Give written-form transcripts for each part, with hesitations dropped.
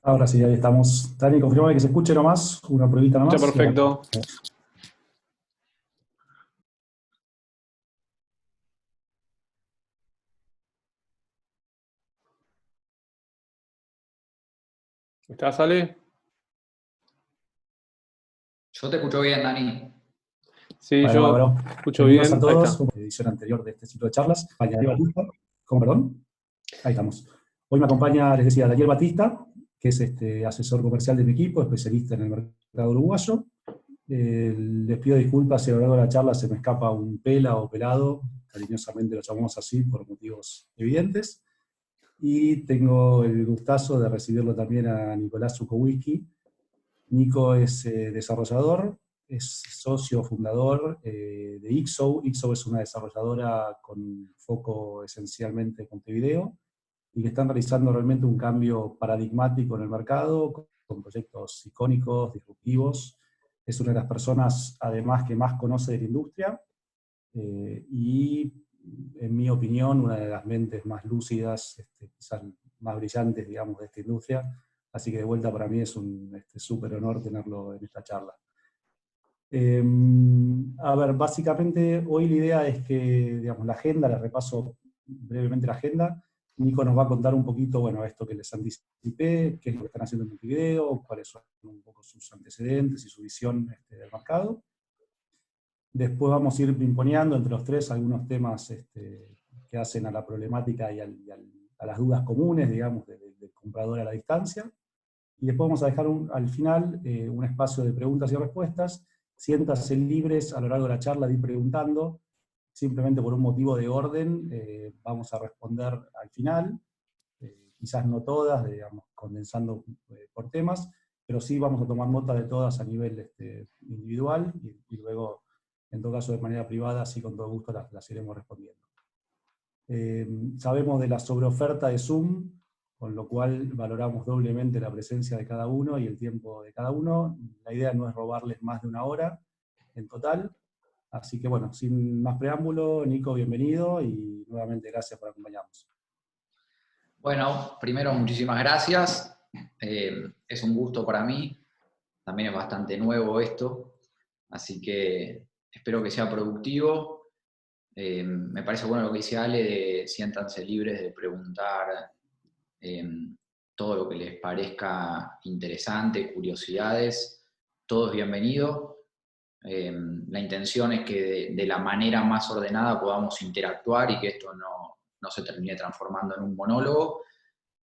Ahora sí, ahí estamos. Dani, confirmame que se escuche nomás, una pruebita Está nomás y perfecto. arrancamos. ¿Estás, Ale? Yo te escucho bien, Dani. Sí, Bueno, yo bárbaro. escucho Bienvenidos a bien. Ahí todos está. a la edición anterior de este ciclo de charlas. Daniel Batista. ¿Cómo, perdón? Ahí estamos. Hoy me acompaña, les decía, Daniel Batista, que es asesor comercial de mi equipo, especialista en el mercado uruguayo. Les pido disculpas si a lo largo de la charla se me escapa un pela o pelado, cariñosamente lo llamamos así por motivos evidentes. Y tengo el gustazo de recibirlo también a Nicolás Zukowiecki. Nico es desarrollador, es socio fundador de Ixo. Ixo es una desarrolladora con foco esencialmente en Montevideo y que están realizando realmente un cambio paradigmático en el mercado, con proyectos icónicos, disruptivos. Es una de las personas, además, que más conoce de la industria y, en mi opinión, una de las mentes más lúcidas, quizás más brillantes, digamos, de esta industria. Así que de vuelta para mí es un súper honor tenerlo en esta charla. A ver, básicamente hoy la idea es que, digamos, la agenda, les repaso brevemente la agenda. Nico nos va a contar un poquito, bueno, esto que les anticipé, qué es lo que están haciendo en Multivideo, cuáles son un poco sus antecedentes y su visión del mercado. Después vamos a ir pimponeando entre los tres algunos temas que hacen a la problemática y a las dudas comunes, digamos, del comprador a la distancia. Y después vamos a dejar al final un espacio de preguntas y respuestas. Siéntanse libres a lo largo de la charla de ir preguntando, simplemente por un motivo de orden, vamos a responder al final, quizás no todas, digamos, condensando por temas, pero sí vamos a tomar nota de todas a nivel individual y luego, en todo caso, de manera privada, sí con todo gusto las iremos respondiendo. Sabemos de la sobreoferta de Zoom, con lo cual valoramos doblemente la presencia de cada uno y el tiempo de cada uno. La idea no es robarles más de una hora en total. Así que bueno, sin más preámbulo, Nico, bienvenido y nuevamente gracias por acompañarnos. Bueno, primero muchísimas gracias. Es un gusto para mí. También es bastante nuevo esto. Así que espero que sea productivo. Me parece bueno lo que dice Ale de siéntanse libres de preguntar todo lo que les parezca interesante, curiosidades. Todo es bienvenido. La intención es que de la manera más ordenada podamos interactuar y que esto no se termine transformando en un monólogo.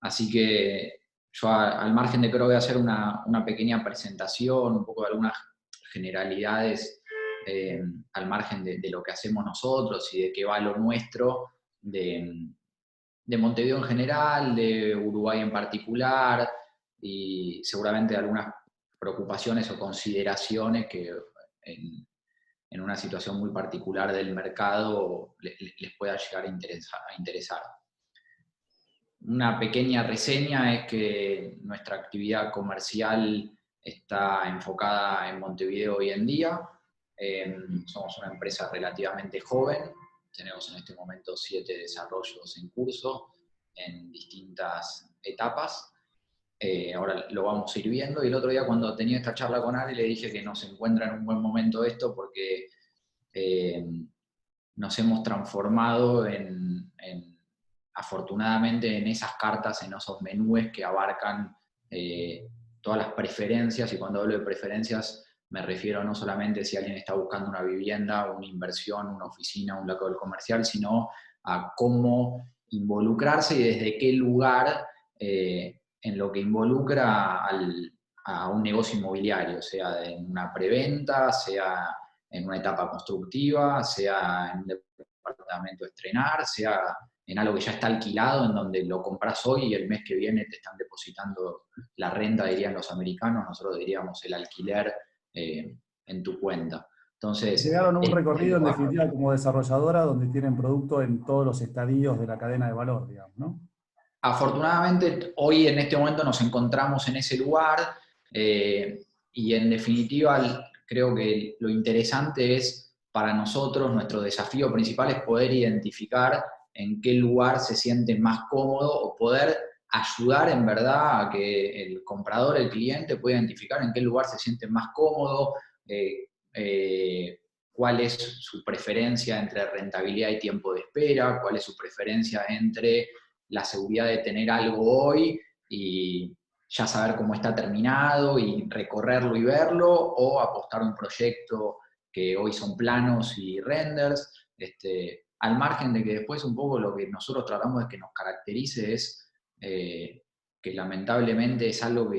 Así que yo al margen de que ahora voy a hacer una pequeña presentación, un poco de algunas generalidades al margen de lo que hacemos nosotros y de qué va lo nuestro, de Montevideo en general, de Uruguay en particular, y seguramente algunas preocupaciones o consideraciones que en una situación muy particular del mercado les pueda llegar a interesar. Una pequeña reseña es que nuestra actividad comercial está enfocada en Montevideo hoy en día. Somos una empresa relativamente joven, tenemos en este momento 7 desarrollos en curso en distintas etapas. Ahora lo vamos a ir viendo, y el otro día cuando tenía esta charla con Ari le dije que nos encuentra en un buen momento esto porque nos hemos transformado afortunadamente en esas cartas, en esos menúes que abarcan todas las preferencias, y cuando hablo de preferencias me refiero no solamente si alguien está buscando una vivienda, una inversión, una oficina, un local comercial, sino a cómo involucrarse y desde qué lugar en lo que involucra a un negocio inmobiliario, sea en una preventa, sea en una etapa constructiva, sea en un departamento a estrenar, sea en algo que ya está alquilado, en donde lo compras hoy y el mes que viene te están depositando la renta, dirían los americanos, nosotros diríamos el alquiler en tu cuenta. Entonces, Llegaron a un recorrido, en definitiva, como desarrolladora, donde tienen producto en todos los estadios de la cadena de valor, digamos, ¿no? Afortunadamente, hoy en este momento nos encontramos en ese lugar y en definitiva creo que lo interesante es para nosotros, nuestro desafío principal es poder identificar en qué lugar se siente más cómodo o poder ayudar en verdad a que el comprador, el cliente, pueda identificar en qué lugar se siente más cómodo, cuál es su preferencia entre rentabilidad y tiempo de espera, cuál es su preferencia entre la seguridad de tener algo hoy y ya saber cómo está terminado y recorrerlo y verlo, o apostar a un proyecto que hoy son planos y renders, al margen de que después un poco lo que nosotros tratamos de que nos caracterice es que lamentablemente es algo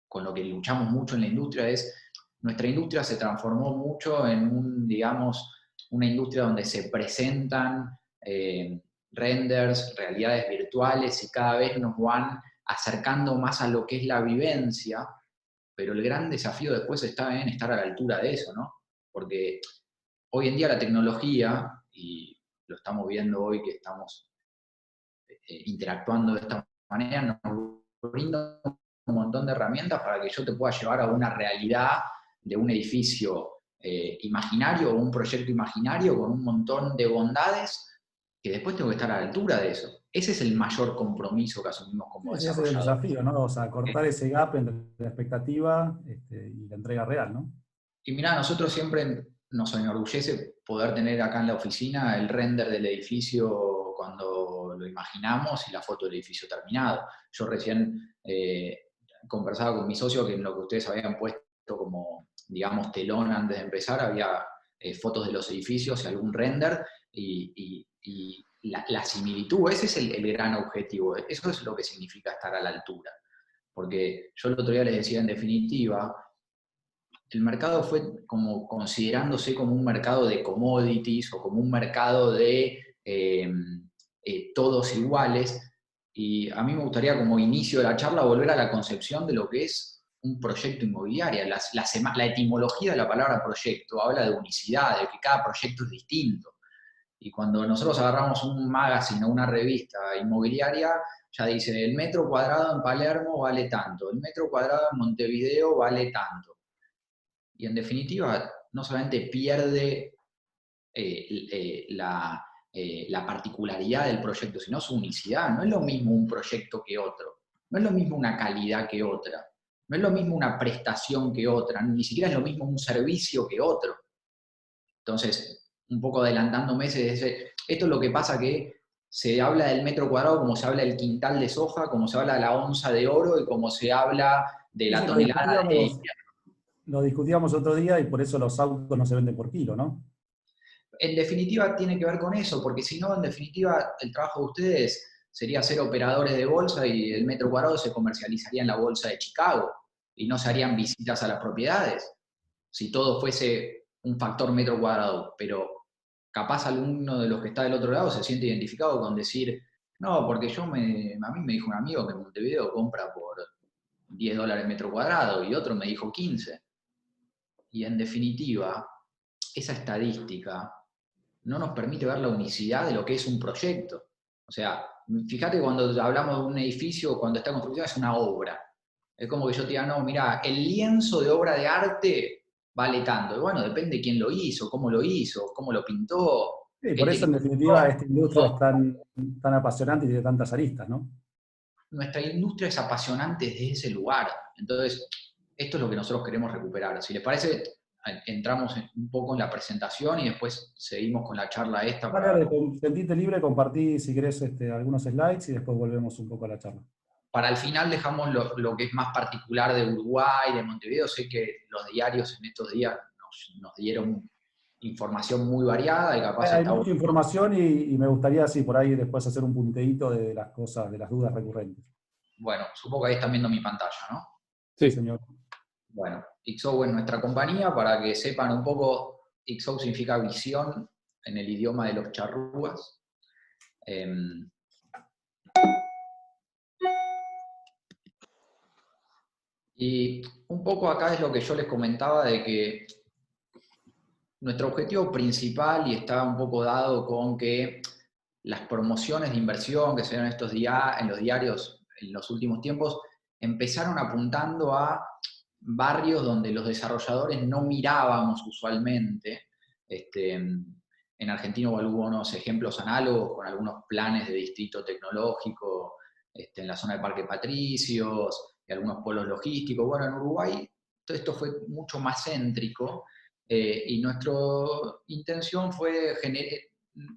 con lo que luchamos mucho en la industria, es nuestra industria se transformó mucho en digamos, una industria donde se presentan renders, realidades virtuales, y cada vez nos van acercando más a lo que es la vivencia, pero el gran desafío después está en estar a la altura de eso, ¿no? Porque hoy en día la tecnología, y lo estamos viendo hoy que estamos interactuando de esta manera, nos brinda un montón de herramientas para que yo te pueda llevar a una realidad de un edificio imaginario o un proyecto imaginario con un montón de bondades que después tengo que estar a la altura de eso. Ese es el mayor compromiso que asumimos como Ese es el desarrolladores. desafío, ¿no? O sea, cortar ese gap entre la expectativa y la entrega real, ¿no? Y mirá, nosotros siempre nos enorgullece poder tener acá en la oficina el render del edificio cuando lo imaginamos y la foto del edificio terminado. Yo recién conversaba con mi socio que en lo que ustedes habían puesto como, digamos, telón antes de empezar, había fotos de los edificios y algún render, y la similitud, ese es el gran objetivo. Eso es lo que significa estar a la altura. Porque yo el otro día les decía, en definitiva, el mercado fue como considerándose como un mercado de commodities o como un mercado de todos iguales, y a mí me gustaría, como inicio de la charla, volver a la concepción de lo que es un proyecto inmobiliario. La etimología de la palabra proyecto habla de unicidad, de que cada proyecto es distinto. Y cuando nosotros agarramos un magazine o una revista inmobiliaria, ya dice, el metro cuadrado en Palermo vale tanto, el metro cuadrado en Montevideo vale tanto. Y en definitiva, no solamente pierde la particularidad del proyecto, sino su unicidad. No es lo mismo un proyecto que otro, no es lo mismo una calidad que otra, no es lo mismo una prestación que otra, ni siquiera es lo mismo un servicio que otro. Entonces, un poco adelantándome, esto es lo que pasa, que se habla del metro cuadrado como se habla del quintal de soja, como se habla de la onza de oro y como se habla de la Sí, tonelada de... lo discutíamos otro día y por eso los autos no se venden por kilo, ¿no? En definitiva, tiene que ver con eso, porque si no, en definitiva, el trabajo de ustedes sería ser operadores de bolsa y el metro cuadrado se comercializaría en la bolsa de Chicago y no se harían visitas a las propiedades, si todo fuese un factor metro cuadrado. Pero capaz alguno de los que está del otro lado se siente identificado con decir, no, porque a mí me dijo un amigo que en Montevideo compra por $10 metro cuadrado y otro me dijo 15. Y en definitiva, esa estadística no nos permite ver la unicidad de lo que es un proyecto. O sea, fíjate, cuando hablamos de un edificio, cuando está en construcción, es una obra. Es como que yo te diga, no, mira, el lienzo de obra de arte vale tanto. Y bueno, depende de quién lo hizo, cómo lo pintó, Y qué por eso, en tecnología. definitiva, esta industria es tan apasionante y tiene tantas aristas, ¿no? Nuestra industria es apasionante desde ese lugar. Entonces, esto es lo que nosotros queremos recuperar. Si les parece, entramos un poco en la presentación y después seguimos con la charla esta Dale, sentite libre, compartí si querés algunos slides y después volvemos un poco a la charla. para el final dejamos lo que es más particular de Uruguay, de Montevideo. Sé que los diarios en estos días nos dieron información muy variada y capaz Hay está mucha bueno. información y me gustaría, así por ahí después hacer un punteíto de las cosas, de las dudas recurrentes. Bueno, supongo que ahí están viendo mi pantalla, ¿no? Sí, Sí. señor. Bueno, XO es nuestra compañía, para que sepan un poco. XO significa visión en el idioma de los charrúas. Y un poco acá es lo que yo les comentaba, de que nuestro objetivo principal, y está un poco dado con que las promociones de inversión que se ven en los diarios en los últimos tiempos, empezaron apuntando a barrios donde los desarrolladores no mirábamos usualmente. En Argentina hubo algunos ejemplos análogos con algunos planes de distrito tecnológico en la zona de Parque Patricios, y algunos polos logísticos. Bueno, en Uruguay todo esto fue mucho más céntrico, y nuestra intención fue,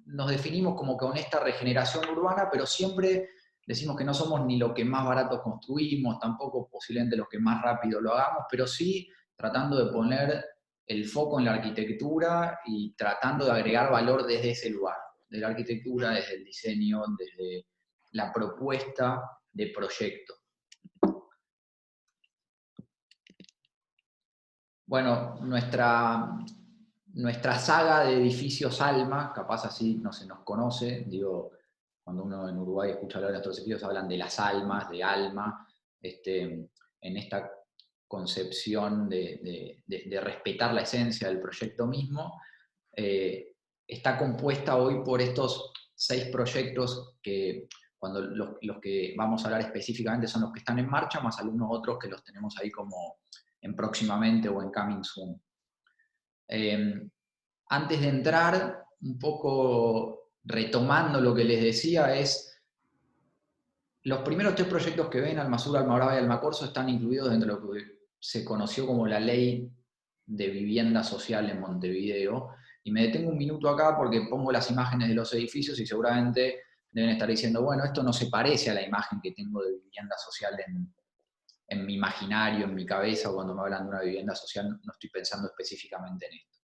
nos definimos como con esta regeneración urbana, pero siempre decimos que no somos ni lo que más barato construimos, tampoco posiblemente los que más rápido lo hagamos, pero sí tratando de poner el foco en la arquitectura y tratando de agregar valor desde ese lugar, de la arquitectura, desde el diseño, desde la propuesta de proyecto. Bueno, nuestra saga de edificios Alma, capaz así no se nos conoce, digo, cuando uno en Uruguay escucha hablar de estos edificios, hablan de las almas, de alma, en esta concepción de respetar la esencia del proyecto mismo, está compuesta hoy por estos 6 proyectos que, cuando los que vamos a hablar específicamente son los que están en marcha, más algunos otros que los tenemos ahí como en próximamente o en coming soon. Antes de entrar, un poco retomando lo que les decía, los primeros 3 proyectos que ven, Almasur, Almabrava y Almacorso, están incluidos dentro de lo que se conoció como la Ley de Vivienda Social en Montevideo. Y me detengo un minuto acá porque pongo las imágenes de los edificios y seguramente deben estar diciendo, bueno, esto no se parece a la imagen que tengo de vivienda social en mi imaginario, en mi cabeza, cuando me hablan de una vivienda social, no estoy pensando específicamente en esto.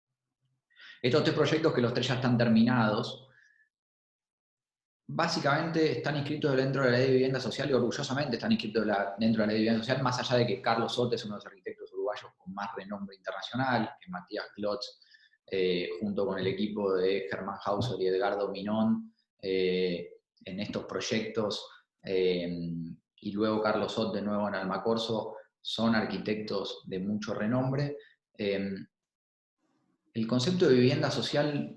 Estos 3 proyectos, que los 3 ya están terminados, básicamente están inscritos dentro de la Ley de Vivienda Social y orgullosamente están inscritos dentro de la Ley de Vivienda Social, más allá de que Carlos Sot es uno de los arquitectos uruguayos con más renombre internacional, que Matías Klotz, junto con el equipo de Germán Hauser y Edgardo Minón, en estos proyectos, y luego Carlos Sot de nuevo en Almacorso, son arquitectos de mucho renombre. El concepto de vivienda social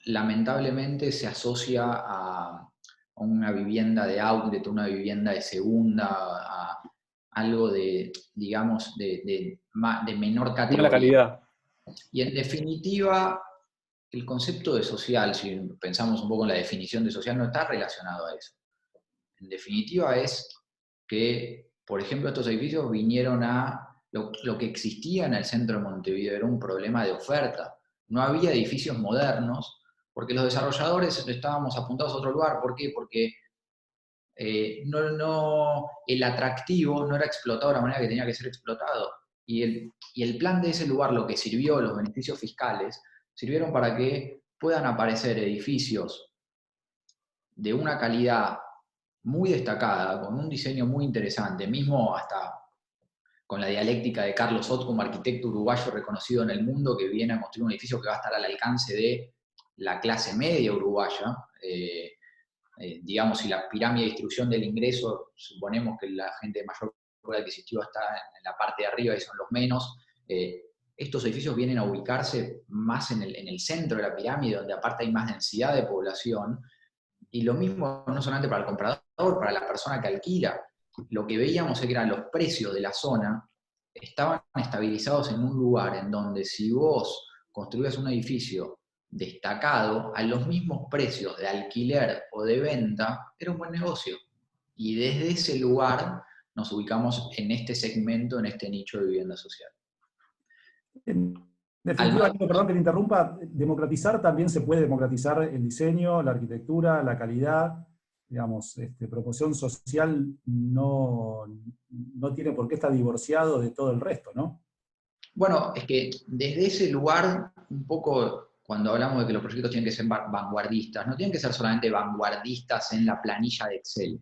lamentablemente se asocia a una vivienda de outlet, una vivienda de segunda, a algo de, digamos, de menor categoría. Mala calidad. Y en definitiva, el concepto de social, si pensamos un poco en la definición de social, no está relacionado a eso. En definitiva es que, por ejemplo, estos edificios vinieron a lo que existía en el centro de Montevideo, era un problema de oferta. No había edificios modernos, porque los desarrolladores estábamos apuntados a otro lugar. ¿Por qué? Porque el atractivo no era explotado de la manera que tenía que ser explotado. Y el plan de ese lugar, lo que sirvió, los beneficios fiscales, sirvieron para que puedan aparecer edificios de una calidad muy destacada, con un diseño muy interesante, mismo hasta con la dialéctica de Carlos Sot como arquitecto uruguayo reconocido en el mundo, que viene a construir un edificio que va a estar al alcance de la clase media uruguaya. Digamos, si la pirámide de distribución del ingreso, suponemos que la gente de mayor poder adquisitivo está en la parte de arriba y son los menos, estos edificios vienen a ubicarse más en el centro de la pirámide, donde aparte hay más densidad de población, y lo mismo no solamente para el comprador, para la persona que alquila. Lo que veíamos es que eran los precios de la zona estaban estabilizados en un lugar en donde si vos construías un edificio destacado, a los mismos precios de alquiler o de venta, era un buen negocio. Y desde ese lugar nos ubicamos en este segmento, en este nicho de vivienda social. En definitiva, perdón que te interrumpa, democratizar también se puede democratizar el diseño, la arquitectura, la calidad, digamos, proporción social no tiene por qué estar divorciado de todo el resto, ¿no? Bueno, es que desde ese lugar, un poco cuando hablamos de que los proyectos tienen que ser vanguardistas, no tienen que ser solamente vanguardistas en la planilla de Excel,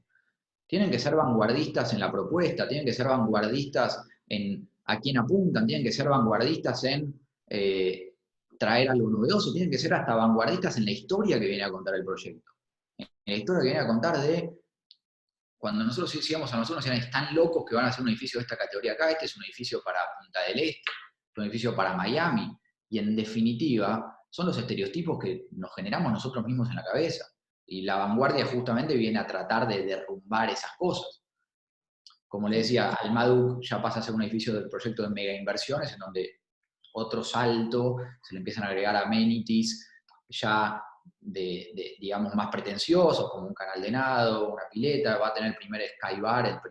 tienen que ser vanguardistas en la propuesta, tienen que ser vanguardistas en a quién apuntan, tienen que ser vanguardistas en traer algo novedoso, tienen que ser hasta vanguardistas en la historia que viene a contar el proyecto. En la historia que viene a contar de, cuando nosotros decíamos a nosotros, decían, están locos que van a hacer un edificio de esta categoría acá, este es un edificio para Punta del Este, un edificio para Miami, y en definitiva son los estereotipos que nos generamos nosotros mismos en la cabeza. Y la vanguardia justamente viene a tratar de derrumbar esas cosas. Como le decía, Almaduk ya pasa a ser un edificio del proyecto de mega inversiones, en donde otro salto, se le empiezan a agregar amenities, ya digamos, más pretenciosos, como un canal de nado, una pileta, va a tener el primer sky bar,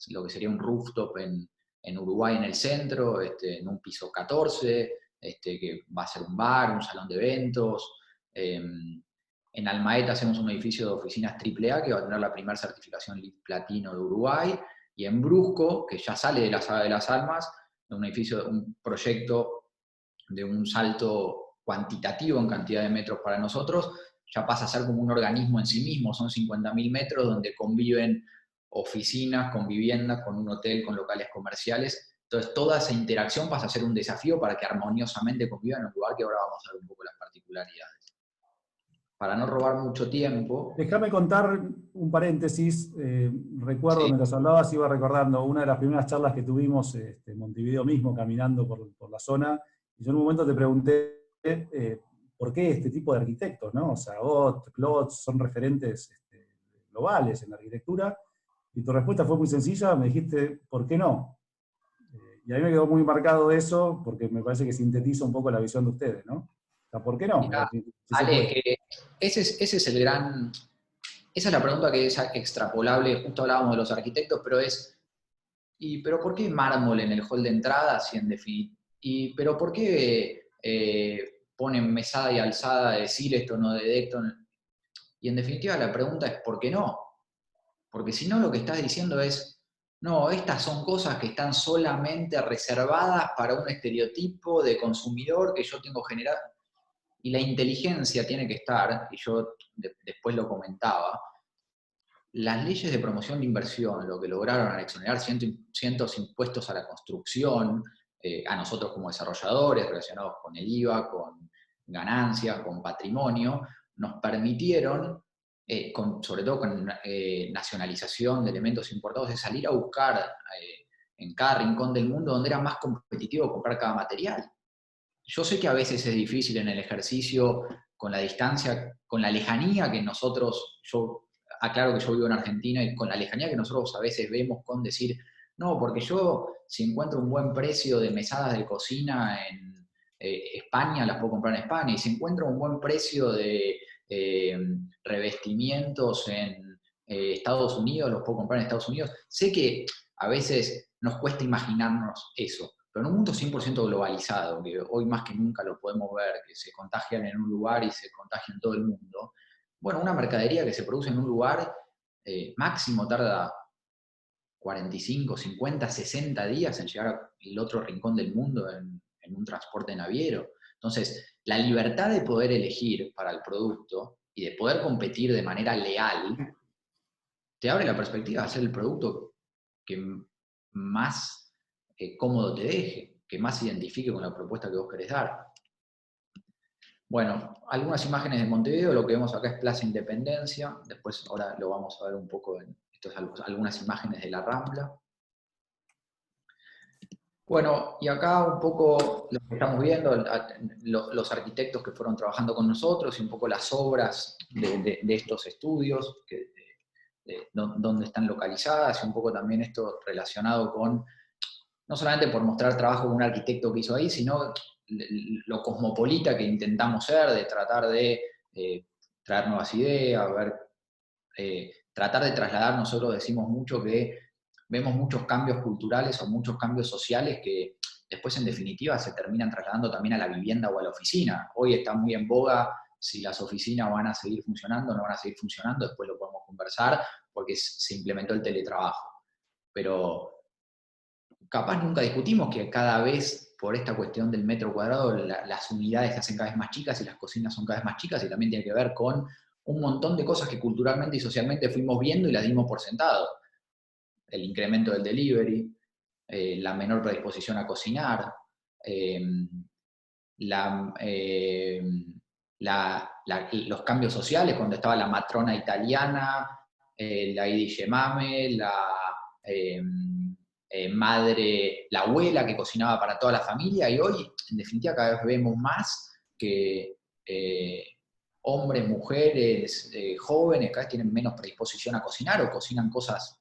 lo que sería un rooftop en Uruguay, en el centro, en un piso 14, que va a ser un bar, un salón de eventos. En Almaeta hacemos un edificio de oficinas AAA que va a tener la primera certificación LEED Platino de Uruguay, y en Brusco, que ya sale de la Saga de las Almas, un proyecto de un salto cuantitativo en cantidad de metros para nosotros, ya pasa a ser como un organismo en sí mismo, son 50.000 metros donde conviven oficinas, con viviendas, con un hotel, con locales comerciales. Entonces toda esa interacción pasa a ser un desafío para que armoniosamente convivan en un lugar, que ahora vamos a ver un poco las particularidades. Para no robar mucho tiempo. Déjame contar un paréntesis. Recuerdo, Sí. mientras hablabas, iba recordando una de las primeras charlas que tuvimos en Montevideo mismo, caminando por la zona, y yo en un momento te pregunté por qué este tipo de arquitectos, ¿no? O sea, Ott, Klotz, son referentes globales en la arquitectura, y tu respuesta fue muy sencilla, me dijiste, ¿por qué no? Y a mí me quedó muy marcado eso, porque me parece que sintetiza un poco la visión de ustedes, ¿no? O sea, ¿por qué no? Mirá, Sí se Ale, puede. que esa es la pregunta que es extrapolable. Justo hablábamos de los arquitectos, pero ¿pero por qué mármol en el hall de entradas? ¿Pero por qué ponen mesada y alzada de Silestone o de Decton? Y en definitiva la pregunta es ¿por qué no? Porque si no, lo que estás diciendo es, no, estas son cosas que están solamente reservadas para un estereotipo de consumidor que yo tengo generado. Y la inteligencia tiene que estar, y yo después lo comentaba, las leyes de promoción de inversión, lo que lograron al exonerar cientos impuestos a la construcción, a nosotros como desarrolladores relacionados con el IVA, con ganancias, con patrimonio, nos permitieron, sobre todo con nacionalización de elementos importados, de salir a buscar en cada rincón del mundo donde era más competitivo comprar cada material. Yo sé que a veces es difícil en el ejercicio, con la distancia, con la lejanía que nosotros, yo aclaro que yo vivo en Argentina, y con la lejanía que nosotros a veces vemos con decir, no, porque yo si encuentro un buen precio de mesadas de cocina en España, las puedo comprar en España, y si encuentro un buen precio de revestimientos en Estados Unidos, los puedo comprar en Estados Unidos. Sé que a veces nos cuesta imaginarnos eso, pero en un mundo 100% globalizado, que hoy más que nunca lo podemos ver, que se contagian en un lugar y se contagian en todo el mundo, bueno, una mercadería que se produce en un lugar máximo tarda 45, 50, 60 días en llegar al otro rincón del mundo en un transporte naviero. Entonces, la libertad de poder elegir para el producto y de poder competir de manera leal te abre la perspectiva de hacer el producto que más cómodo te deje, que más se identifique con la propuesta que vos querés dar. Bueno, algunas imágenes de Montevideo, lo que vemos acá es Plaza Independencia, después ahora lo vamos a ver un poco en algunas imágenes de la Rambla. Bueno, y acá un poco lo que estamos viendo, los arquitectos que fueron trabajando con nosotros y un poco las obras de estos estudios, dónde están localizadas, y un poco también esto relacionado con, no solamente por mostrar trabajo de un arquitecto que hizo ahí, sino lo cosmopolita que intentamos ser, de tratar de traer nuevas ideas, tratar de trasladar. Nosotros decimos mucho que vemos muchos cambios culturales o muchos cambios sociales que después en definitiva se terminan trasladando también a la vivienda o a la oficina. Hoy está muy en boga si las oficinas van a seguir funcionando o no van a seguir funcionando, después lo podemos conversar, porque se implementó el teletrabajo. Pero capaz nunca discutimos que cada vez, por esta cuestión del metro cuadrado, las unidades se hacen cada vez más chicas y las cocinas son cada vez más chicas, y también tiene que ver con un montón de cosas que culturalmente y socialmente fuimos viendo y las dimos por sentado. El incremento del delivery, la menor predisposición a cocinar, los cambios sociales, cuando estaba la matrona italiana, la Idi Mame, madre, la abuela que cocinaba para toda la familia, y hoy, en definitiva, cada vez vemos más que hombres, mujeres, jóvenes, cada vez tienen menos predisposición a cocinar o cocinan cosas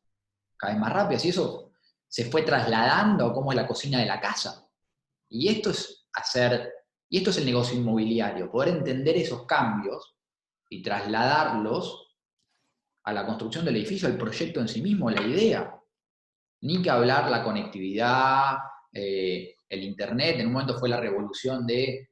cada vez más rápidas, y eso se fue trasladando a cómo es la cocina de la casa. Y esto es el negocio inmobiliario, poder entender esos cambios y trasladarlos a la construcción del edificio, al proyecto en sí mismo, la idea. Ni que hablar la conectividad, el internet, en un momento fue la revolución de,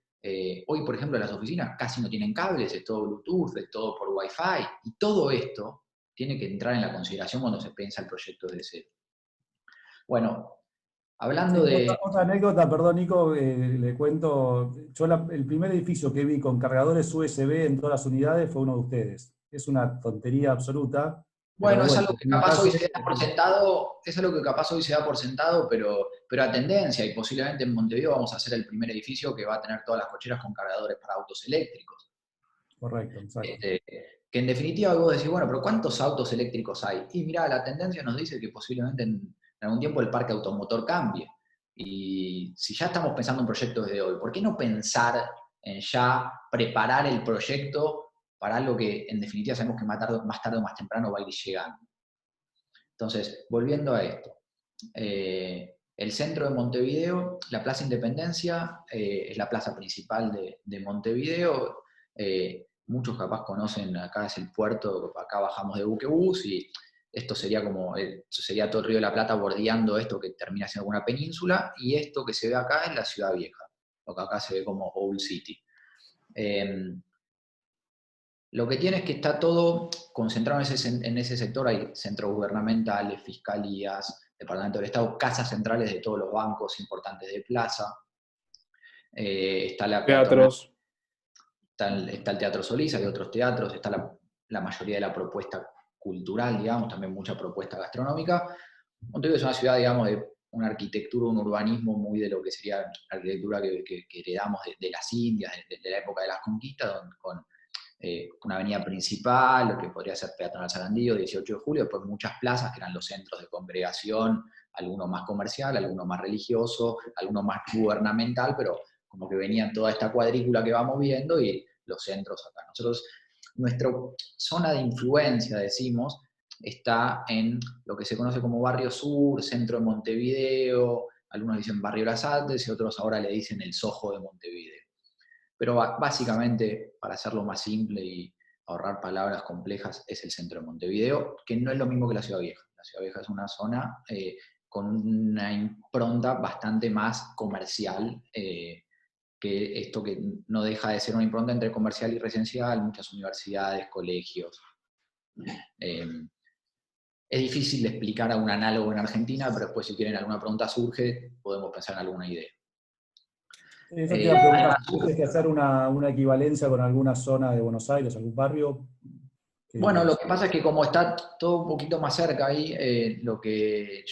hoy por ejemplo las oficinas casi no tienen cables, es todo Bluetooth, es todo por Wi-Fi, y todo esto tiene que entrar en la consideración cuando se piensa el proyecto de cero. Bueno, hablando Sí, de... otra anécdota, perdón Nico, le cuento, yo el primer edificio que vi con cargadores USB en todas las unidades fue uno de ustedes. Es una tontería absoluta, pero Bueno, es bueno, algo que en mi capaz hoy caso, se da por sentado, pero a tendencia, y posiblemente en Montevideo vamos a ser el primer edificio que va a tener todas las cocheras con cargadores para autos eléctricos. correcto, exacto. Que en definitiva vos decís, bueno, pero ¿cuántos autos eléctricos hay? Y mirá, la tendencia nos dice que posiblemente en algún tiempo el parque automotor cambie. Y si ya estamos pensando en proyectos desde hoy, ¿por qué no pensar en ya preparar el proyecto para algo que en definitiva sabemos que más tarde o más temprano va a ir llegando? Entonces, volviendo a esto. El centro de Montevideo, la Plaza Independencia, es la plaza principal de Montevideo. Muchos capaz conocen, acá es el puerto, acá bajamos de buquebús y esto sería como, sería todo el Río de la Plata bordeando esto que termina siendo una península, y esto que se ve acá es la Ciudad Vieja, lo que acá se ve como Old City. Lo que tiene es que está todo concentrado en ese sector, hay centros gubernamentales, fiscalías, Departamento del Estado, casas centrales de todos los bancos importantes de plaza, está la peatonal, Teatros. está el Teatro Solís, hay otros teatros, está la mayoría de la propuesta cultural, digamos, también mucha propuesta gastronómica. Montevideo es una ciudad, digamos, de una arquitectura, un urbanismo muy de lo que sería la arquitectura que heredamos de las Indias, de la época de las conquistas, con una avenida principal, lo que podría ser Peatonal Sarandí, 18 de julio, después muchas plazas que eran los centros de congregación, algunos más comercial, algunos más religioso, algunos más gubernamental, pero como que venía toda esta cuadrícula que vamos viendo y los centros acá. Nosotros, nuestra zona de influencia, decimos, está en lo que se conoce como Barrio Sur, centro de Montevideo, algunos dicen Barrio Las Artes y otros ahora le dicen el Soho de Montevideo. Pero básicamente, para hacerlo más simple y ahorrar palabras complejas, es el centro de Montevideo, que no es lo mismo que la Ciudad Vieja. La Ciudad Vieja es una zona con una impronta bastante más comercial, que esto que no deja de ser una impronta entre comercial y residencial, muchas universidades, colegios. Es difícil de explicar a un análogo en Argentina, pero después si quieren alguna pregunta surge, podemos pensar en alguna idea. Eso te iba a preguntar, si tienes que hacer una equivalencia con alguna zona de Buenos Aires, algún barrio. Bueno, lo que pasa es que como está todo un poquito más cerca ahí, lo que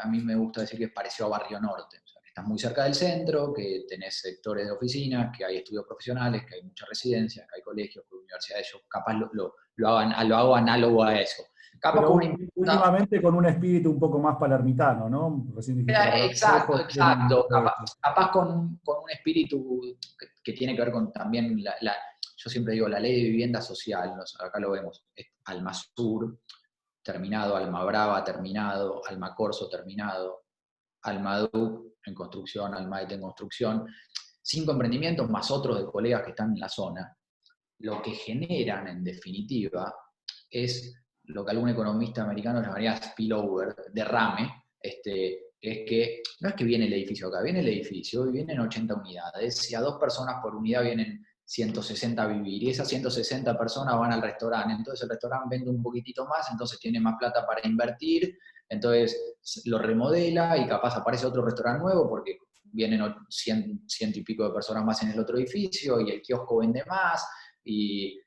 a mí me gusta decir que es parecido a Barrio Norte. O sea, que estás muy cerca del centro, que tenés sectores de oficinas, que hay estudios profesionales, que hay muchas residencias, que hay colegios, que hay universidades. Yo capaz lo hago análogo a eso. Capaz Pero con una últimamente con un espíritu un poco más palermitano, ¿no? Recién dijiste Exacto, exacto. Capaz con un espíritu que tiene que ver con también yo siempre digo, la ley de vivienda social, acá lo vemos, Alma Sur, terminado, Alma Brava, terminado, Alma Corso, terminado, Alma Duc en construcción, Alma en construcción, 5 emprendimientos más otros de colegas que están en la zona, lo que generan, en definitiva, es lo que algún economista americano llamaría spillover, derrame, es que no es que viene el edificio acá, viene el edificio y vienen 80 unidades, y a 2 personas por unidad vienen 160 a vivir, y esas 160 personas van al restaurante, entonces el restaurante vende un poquitito más, entonces tiene más plata para invertir, entonces lo remodela y capaz aparece otro restaurante nuevo porque vienen 100 y pico de personas más en el otro edificio y el kiosco vende más, y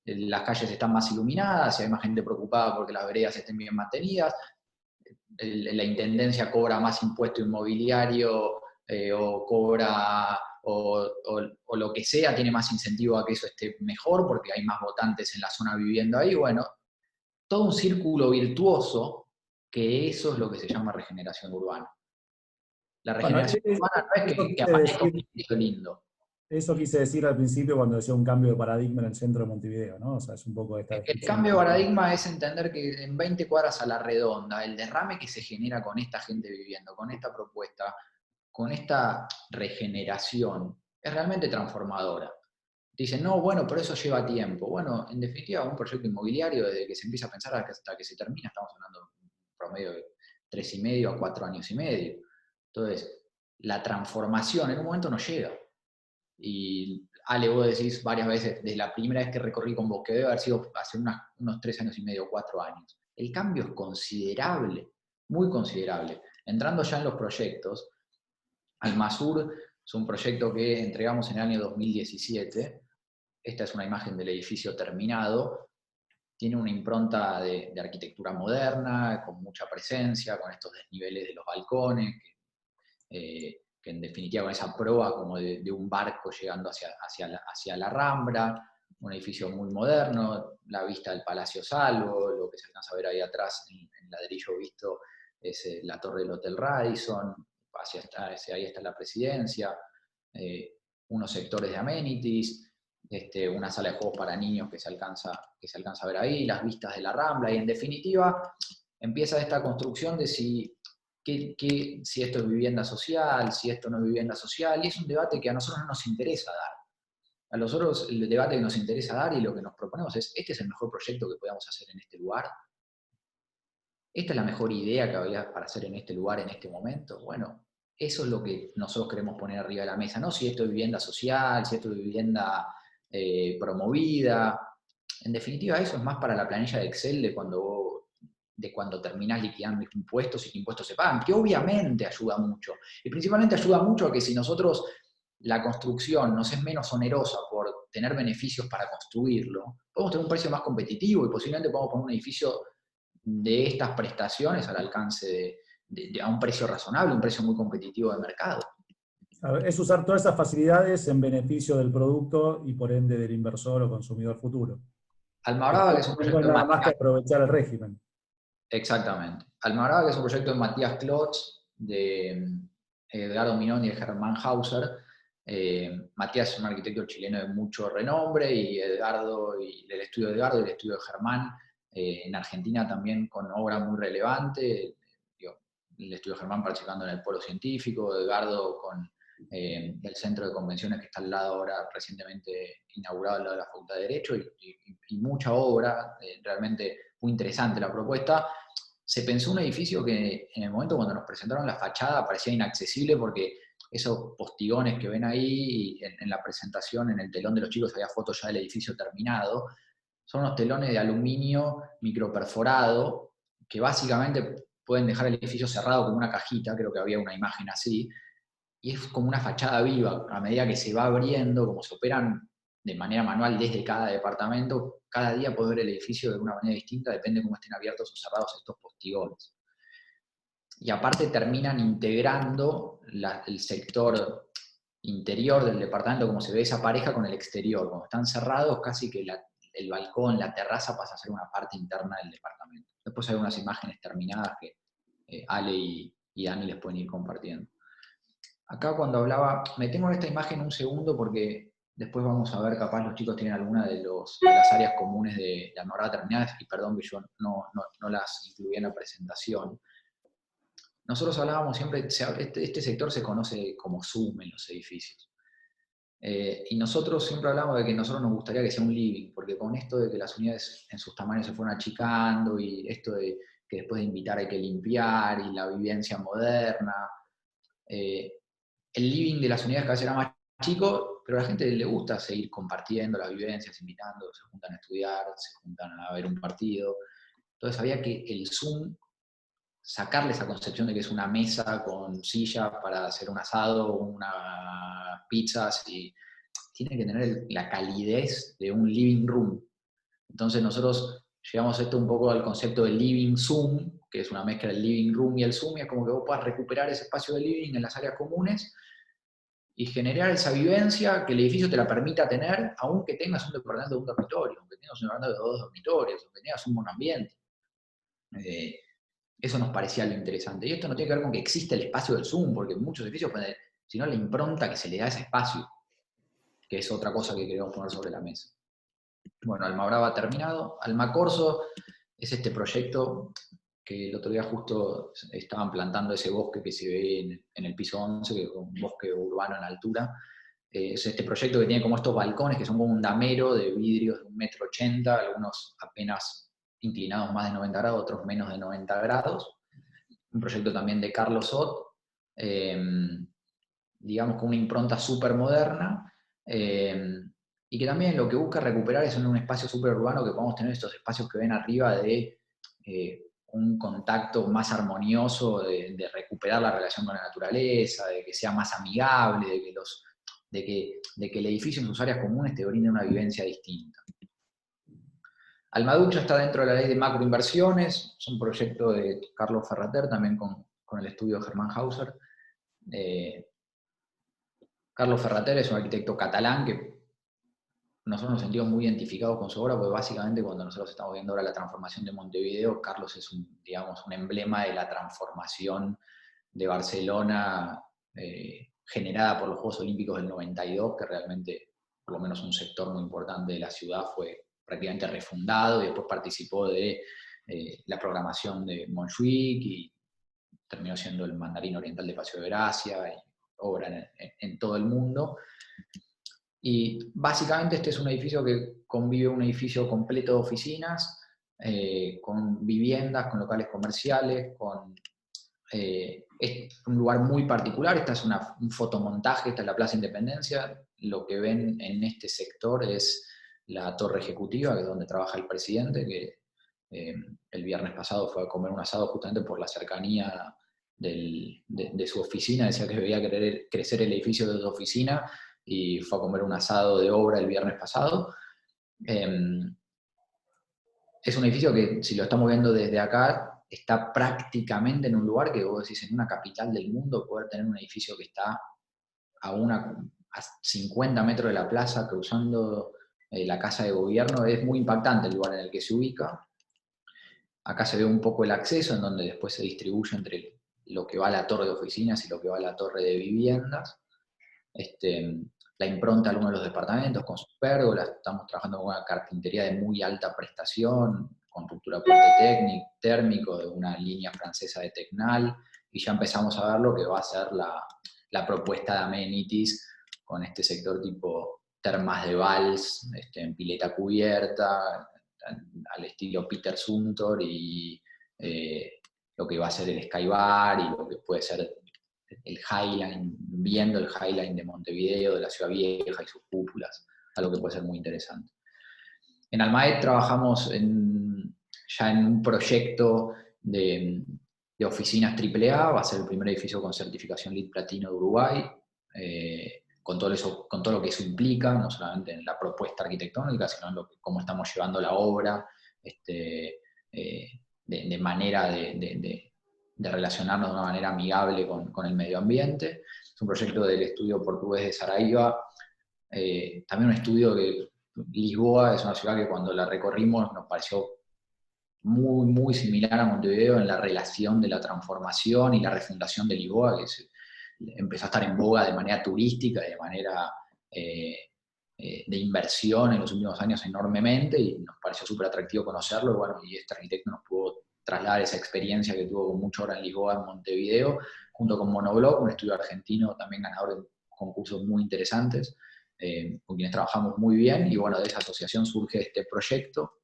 las calles están más iluminadas, y hay más gente preocupada porque las veredas estén bien mantenidas, la intendencia cobra más impuesto inmobiliario o cobra o lo que sea, tiene más incentivo a que eso esté mejor porque hay más votantes en la zona viviendo ahí. Bueno, todo un círculo virtuoso, que eso es lo que se llama regeneración urbana. La regeneración urbana no es que aparezca un edificio lindo. Eso quise decir al principio cuando decía un cambio de paradigma en el centro de Montevideo, ¿no? O sea, es un poco esta El descripción. cambio de paradigma es entender que en 20 cuadras a la redonda, el derrame que se genera con esta gente viviendo, con esta propuesta, con esta regeneración, es realmente transformadora. Dicen, no, bueno, pero eso lleva tiempo. Bueno, en definitiva, un proyecto inmobiliario, desde que se empieza a pensar hasta que se termina, estamos hablando de un promedio de 3,5 a 4 años y medio. Entonces, la transformación en un momento no llega. Y Ale, vos decís varias veces, desde la primera vez que recorrí con vos, que debe haber sido hace unos 3 años y medio, 4 años. El cambio es considerable, muy considerable. Entrando ya en los proyectos, Almasur es un proyecto que entregamos en el año 2017. Esta es una imagen del edificio terminado. Tiene una impronta de arquitectura moderna, con mucha presencia, con estos desniveles de los balcones, que en definitiva con esa proa como de un barco llegando hacia la Rambla, un edificio muy moderno, la vista del Palacio Salvo, lo que se alcanza a ver ahí atrás en ladrillo visto es la torre del Hotel Radisson, ahí está la presidencia, unos sectores de amenities, una sala de juegos para niños que se alcanza a ver ahí, las vistas de la Rambla, y en definitiva empieza esta construcción de si esto es vivienda social, si esto no es vivienda social, y es un debate que a nosotros no nos interesa dar. A nosotros el debate que nos interesa dar y lo que nos proponemos es, ¿este es el mejor proyecto que podamos hacer en este lugar? ¿Esta es la mejor idea que había para hacer en este lugar en este momento? Bueno, eso es lo que nosotros queremos poner arriba de la mesa, no si esto es vivienda social, si esto es vivienda promovida. En definitiva, eso es más para la planilla de Excel de cuando terminás liquidando impuestos y que impuestos se pagan, que obviamente ayuda mucho. Y principalmente ayuda mucho a que si nosotros la construcción nos es menos onerosa por tener beneficios para construirlo, podemos tener un precio más competitivo y posiblemente podemos poner un edificio de estas prestaciones al alcance a un precio razonable, un precio muy competitivo de mercado. A ver, es usar todas esas facilidades en beneficio del producto y por ende del inversor o consumidor futuro. Almabrava, que es un proyecto de nada más que aprovechar el régimen. Exactamente. Almabrava, que es un proyecto de Matías Klotz, de Edgardo Minón y de Germán Hauser. Matías es un arquitecto chileno de mucho renombre, y Edgardo, y del estudio de Edgardo y del estudio de Germán, en Argentina también con obra muy relevante. El estudio de Germán participando en el polo científico, Edgardo con el centro de convenciones que está al lado ahora, recientemente inaugurado al lado de la Facultad de Derecho, y mucha obra, realmente muy interesante la propuesta. Se pensó un edificio que en el momento cuando nos presentaron la fachada parecía inaccesible, porque esos postigones que ven ahí, en la presentación, en el telón de los chicos había fotos ya del edificio terminado, son unos telones de aluminio microperforado que básicamente pueden dejar el edificio cerrado como una cajita, creo que había una imagen así, y es como una fachada viva. A medida que se va abriendo, como se operan de manera manual desde cada departamento, cada día puedes ver el edificio de una manera distinta, depende de cómo estén abiertos o cerrados estos postigones. Y aparte terminan integrando el sector interior del departamento, como se ve esa pareja, con el exterior. Cuando están cerrados, casi que el balcón, la terraza pasa a ser una parte interna del departamento. Después hay unas imágenes terminadas que Ale y Dani les pueden ir compartiendo. Acá cuando hablaba, me tengo esta imagen un segundo porque después vamos a ver, capaz los chicos tienen alguna de las áreas comunes de la Almabrava terminadas, y perdón que yo no las incluí en la presentación. Nosotros hablábamos siempre, este sector se conoce como Zoom en los edificios. Y nosotros siempre hablamos de que nosotros nos gustaría que sea un living, porque con esto de que las unidades en sus tamaños se fueron achicando, y esto de que después de invitar hay que limpiar, y la vivencia moderna, el living de las unidades cada vez era más chico, pero a la gente le gusta seguir compartiendo las vivencias, invitando, se juntan a estudiar, se juntan a ver un partido. Entonces había que el Zoom sacarle esa concepción de que es una mesa con sillas para hacer un asado, unas pizzas, y tiene que tener la calidez de un living room. Entonces nosotros llevamos esto un poco al concepto del living Zoom, que es una mezcla del living room y el Zoom, y es como que vos puedas recuperar ese espacio de living en las áreas comunes y generar esa vivencia que el edificio te la permita tener, aunque tengas un departamento de un dormitorio, aunque tengas un departamento de 2 dormitorios, aunque tengas un monoambiente. Eso nos parecía lo interesante. Y esto no tiene que ver con que existe el espacio del Zoom, porque muchos edificios pueden, sino la impronta que se le da a ese espacio, que es otra cosa que queremos poner sobre la mesa. Bueno, Almabrava terminado. Almacorso es este proyecto que el otro día justo estaban plantando ese bosque que se ve en el piso 11, que es un bosque urbano en altura. es este proyecto que tiene como estos balcones que son como un damero de vidrios de 1,80 m, algunos apenas inclinados más de 90 grados, otros menos de 90 grados. Un proyecto también de Carlos Sot, digamos con una impronta súper moderna, y que también lo que busca recuperar es en un espacio súper urbano que podamos tener estos espacios que ven arriba de un contacto más armonioso, de recuperar la relación con la naturaleza, de que sea más amigable, de que el edificio en sus áreas comunes te brinde una vivencia distinta. Almaducha está dentro de la ley de macroinversiones, es un proyecto de Carlos Ferrater, también con el estudio de Germán Hauser. Carlos Ferrater es un arquitecto catalán que nosotros nos sentimos muy identificados con su obra, porque básicamente cuando nosotros estamos viendo ahora la transformación de Montevideo, Carlos es digamos, un emblema de la transformación de Barcelona generada por los Juegos Olímpicos del 92, que realmente, por lo menos un sector muy importante de la ciudad, fue prácticamente refundado y después participó de la programación de Montjuic y terminó siendo el mandarín oriental de Paseo de Gracia y obra en todo el mundo. Y básicamente este es un edificio que convive un edificio completo de oficinas, con viviendas, con locales comerciales, es un lugar muy particular. Esta es un fotomontaje, esta es la Plaza Independencia. Lo que ven en este sector es la torre ejecutiva, que es donde trabaja el presidente, que el viernes pasado fue a comer un asado justamente por la cercanía de su oficina. Decía que veía querer crecer el edificio de su oficina y fue a comer un asado de obra el viernes pasado. Es un edificio que, si lo estamos viendo desde acá, está prácticamente en un lugar que vos decís, en una capital del mundo, poder tener un edificio que está a 50 metros de la plaza, cruzando la casa de gobierno, es muy impactante el lugar en el que se ubica. Acá se ve un poco el acceso, en donde después se distribuye entre lo que va a la torre de oficinas y lo que va a la torre de viviendas. La impronta de algunos de los departamentos con sus pérgolas. Estamos trabajando con una carpintería de muy alta prestación, con ruptura de puente térmico, de una línea francesa de Tecnal, y ya empezamos a ver lo que va a ser la propuesta de amenities con este sector tipo termas de Valls, en pileta cubierta, al estilo Peter Zumthor, y lo que va a ser el Skybar, y lo que puede ser el Highline, viendo el Highline de Montevideo, de la Ciudad Vieja y sus cúpulas, algo que puede ser muy interesante. En Almaed trabajamos ya en un proyecto de oficinas AAA, va a ser el primer edificio con certificación LEED Platino de Uruguay, con todo lo que eso implica, no solamente en la propuesta arquitectónica, sino en cómo estamos llevando la obra, de manera de relacionarnos de una manera amigable con el medio ambiente. Es un proyecto del estudio portugués de Saraiva, también un estudio que Lisboa es una ciudad que cuando la recorrimos nos pareció muy, muy similar a Montevideo en la relación de la transformación y la refundación de Lisboa, que empezó a estar en boga de manera turística y de manera de inversión en los últimos años enormemente, y nos pareció súper atractivo conocerlo. Bueno, y este arquitecto nos pudo trasladar esa experiencia que tuvo con mucha obra en Lisboa, en Montevideo, junto con Monobloc, un estudio argentino también ganador de concursos muy interesantes, con quienes trabajamos muy bien, y bueno, de esa asociación surge este proyecto.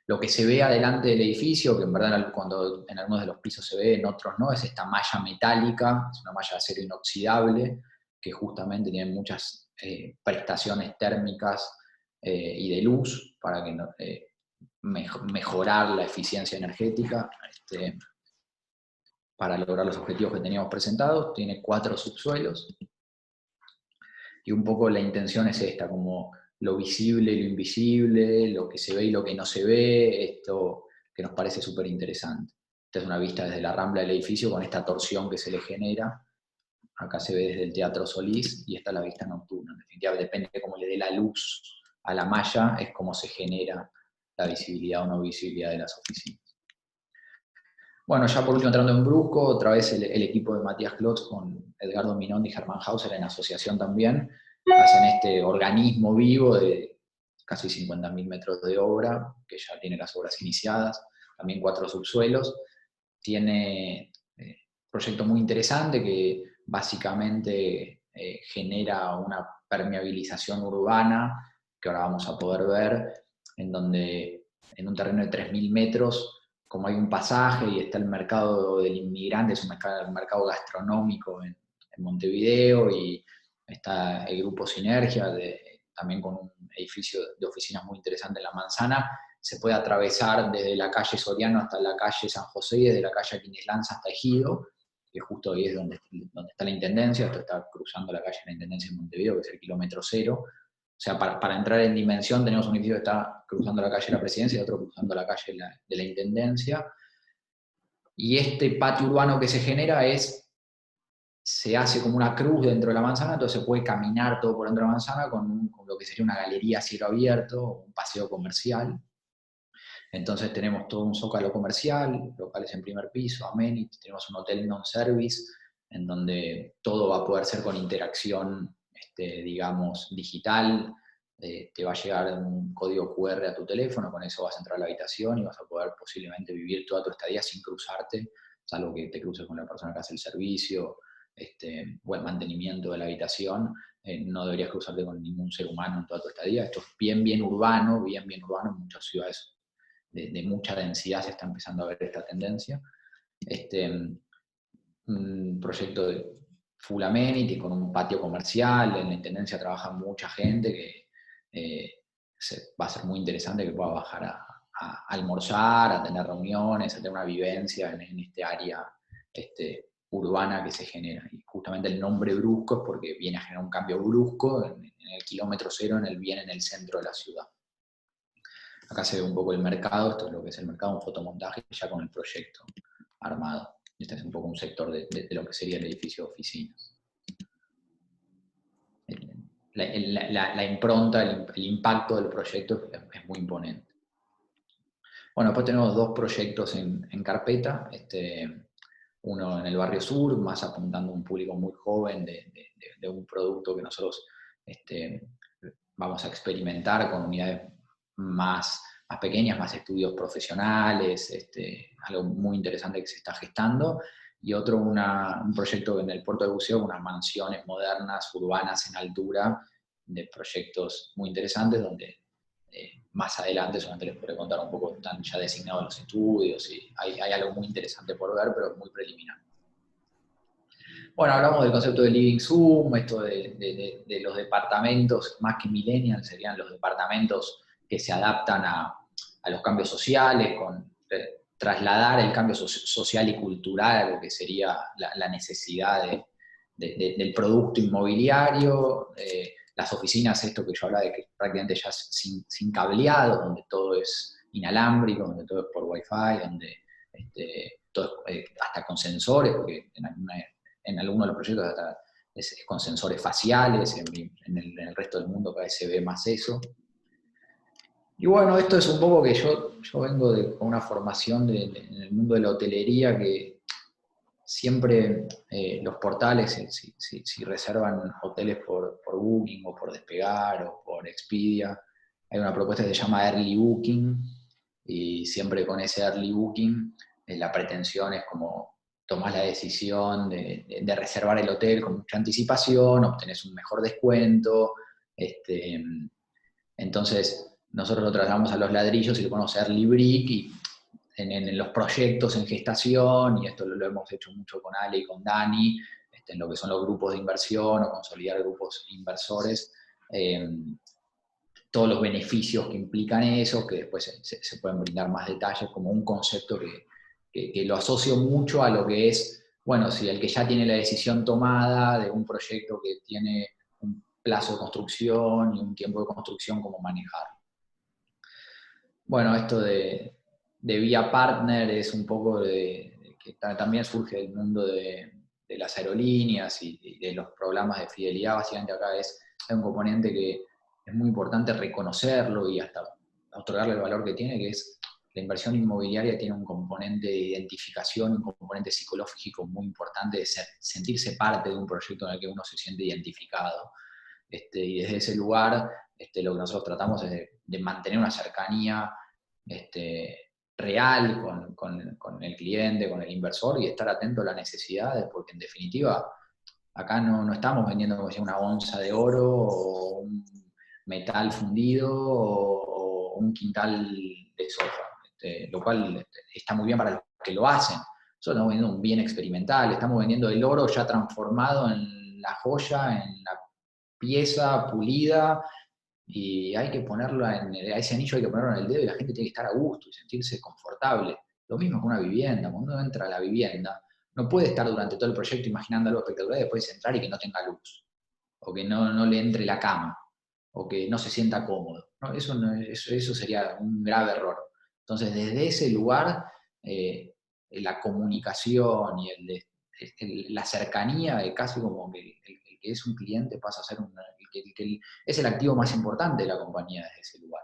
Lo que se ve adelante del edificio, que en verdad cuando en algunos de los pisos se ve, en otros no, es esta malla metálica, es una malla de acero inoxidable, que justamente tiene muchas prestaciones térmicas y de luz para que mejorar la eficiencia energética para lograr los objetivos que teníamos presentados. Tiene 4 subsuelos, y un poco la intención es esta, como lo visible y lo invisible, lo que se ve y lo que no se ve, esto que nos parece súper interesante. Esta es una vista desde la rambla del edificio con esta torsión que se le genera. Acá se ve desde el Teatro Solís, y esta es la vista nocturna. En definitiva, depende de cómo le dé la luz a la malla, es cómo se genera la visibilidad o no visibilidad de las oficinas. Bueno, ya por último, entrando en Brusco, otra vez el equipo de Matías Klotz con Edgardo Minón y Germán Hauser en asociación también, hacen este organismo vivo de casi 50.000 metros de obra, que ya tiene las obras iniciadas, también 4 subsuelos. Tiene un proyecto muy interesante que básicamente genera una permeabilización urbana, que ahora vamos a poder ver, en donde en un terreno de 3.000 metros, como hay un pasaje y está el mercado del inmigrante, es un mercado gastronómico en Montevideo, y está el grupo Sinergia, también con un edificio de oficinas muy interesante en La Manzana. Se puede atravesar desde la calle Soriano hasta la calle San José y desde la calle Aquiles Lanza hasta Ejido, que justo ahí es donde está la Intendencia. Esto está cruzando la calle de la Intendencia en Montevideo, que es el kilómetro 0. O sea, para entrar en dimensión tenemos un edificio que está cruzando la calle de la Presidencia y otro cruzando la calle de la Intendencia. Y este patio urbano que se genera se hace como una cruz dentro de la manzana, entonces se puede caminar todo por dentro de la manzana con lo que sería una galería a cielo abierto, un paseo comercial. Entonces tenemos todo un zócalo comercial, locales en primer piso, amenities, tenemos un hotel non-service, en donde todo va a poder ser con interacción, digamos, digital. Te va a llegar un código QR a tu teléfono, con eso vas a entrar a la habitación y vas a poder posiblemente vivir toda tu estadía sin cruzarte, salvo que te cruces con la persona que hace el servicio, o el mantenimiento de la habitación. No deberías cruzarte con ningún ser humano en toda tu estadía. Esto es bien urbano, bien urbano. En muchas ciudades de mucha densidad se está empezando a ver esta tendencia. Un proyecto de full amenity con un patio comercial. En la Intendencia trabaja mucha gente que va a ser muy interesante que pueda bajar a almorzar, a tener reuniones, a tener una vivencia en este área urbana que se genera. Y justamente el nombre brusco es porque viene a generar un cambio brusco en el kilómetro 0, bien en el centro de la ciudad. Acá se ve un poco el mercado. Esto es lo que es el mercado, un fotomontaje ya con el proyecto armado. Este es un poco un sector de lo que sería el edificio de oficinas. La impronta, el impacto del proyecto es muy imponente. Bueno, después tenemos 2 proyectos en carpeta. Uno en el barrio sur, más apuntando a un público muy joven de un producto que nosotros vamos a experimentar con unidades más pequeñas, más estudios profesionales, algo muy interesante que se está gestando. Y otro, un proyecto en el puerto de buceo, unas mansiones modernas, urbanas en altura, de proyectos muy interesantes, donde más adelante solamente les podré contar un poco, están ya designados los estudios, y hay algo muy interesante por ver, pero muy preliminar. Bueno, hablamos del concepto de Living Zoom, esto de los departamentos, más que millennials, serían los departamentos que se adaptan a los cambios sociales, con trasladar el cambio social y cultural a lo que sería la necesidad del producto inmobiliario. Las oficinas, esto que yo hablaba de que prácticamente ya sin cableado, donde todo es inalámbrico, donde todo es por Wi-Fi, donde todo es, hasta con sensores, porque en algunos de los proyectos hasta es con sensores faciales. En el resto del mundo cada vez se ve más eso. Y bueno, esto es un poco que yo vengo con una formación en el mundo de la hotelería, que siempre los portales, si reservan hoteles por Booking o por Despegar o por Expedia, hay una propuesta que se llama Early Booking, y siempre con ese Early Booking la pretensión es como tomás la decisión de reservar el hotel con mucha anticipación, obtenés un mejor descuento. Entonces nosotros lo trasladamos a los ladrillos y le ponemos Early Brick, y en los proyectos en gestación, y esto lo hemos hecho mucho con Ale y con Dani, en lo que son los grupos de inversión o consolidar grupos inversores, todos los beneficios que implican eso, que después se pueden brindar más detalles, como un concepto que lo asocio mucho a lo que es, bueno, si el que ya tiene la decisión tomada de un proyecto que tiene un plazo de construcción y un tiempo de construcción, cómo manejar. Bueno, esto de Vía Partner es un poco que también surge del mundo de las aerolíneas y de los programas de fidelidad. Básicamente acá hay un componente que es muy importante reconocerlo y hasta otorgarle el valor que tiene, que es la inversión inmobiliaria. Tiene un componente de identificación, un componente psicológico muy importante, de sentirse parte de un proyecto en el que uno se siente identificado. Y desde ese lugar, lo que nosotros tratamos es de mantener una cercanía real con el cliente, con el inversor, y estar atento a las necesidades, porque en definitiva Acá no estamos vendiendo como si una onza de oro o un metal fundido o un quintal de soja, lo cual está muy bien para los que lo hacen. Nosotros estamos vendiendo un bien experimental, estamos vendiendo el oro ya transformado en la joya, en la pieza pulida, y hay que ponerlo a ese anillo hay que ponerlo en el dedo y la gente tiene que estar a gusto y sentirse confortable. Lo mismo que una vivienda, cuando uno entra a la vivienda, no puede estar durante todo el proyecto imaginando algo espectacular y después entrar y que no tenga luz, o que no le entre la cama, o que no se sienta cómodo. ¿No? Eso sería un grave error. Entonces, desde ese lugar, la comunicación y la cercanía, casi como que el que es un cliente pasa a ser es el activo más importante de la compañía desde ese lugar.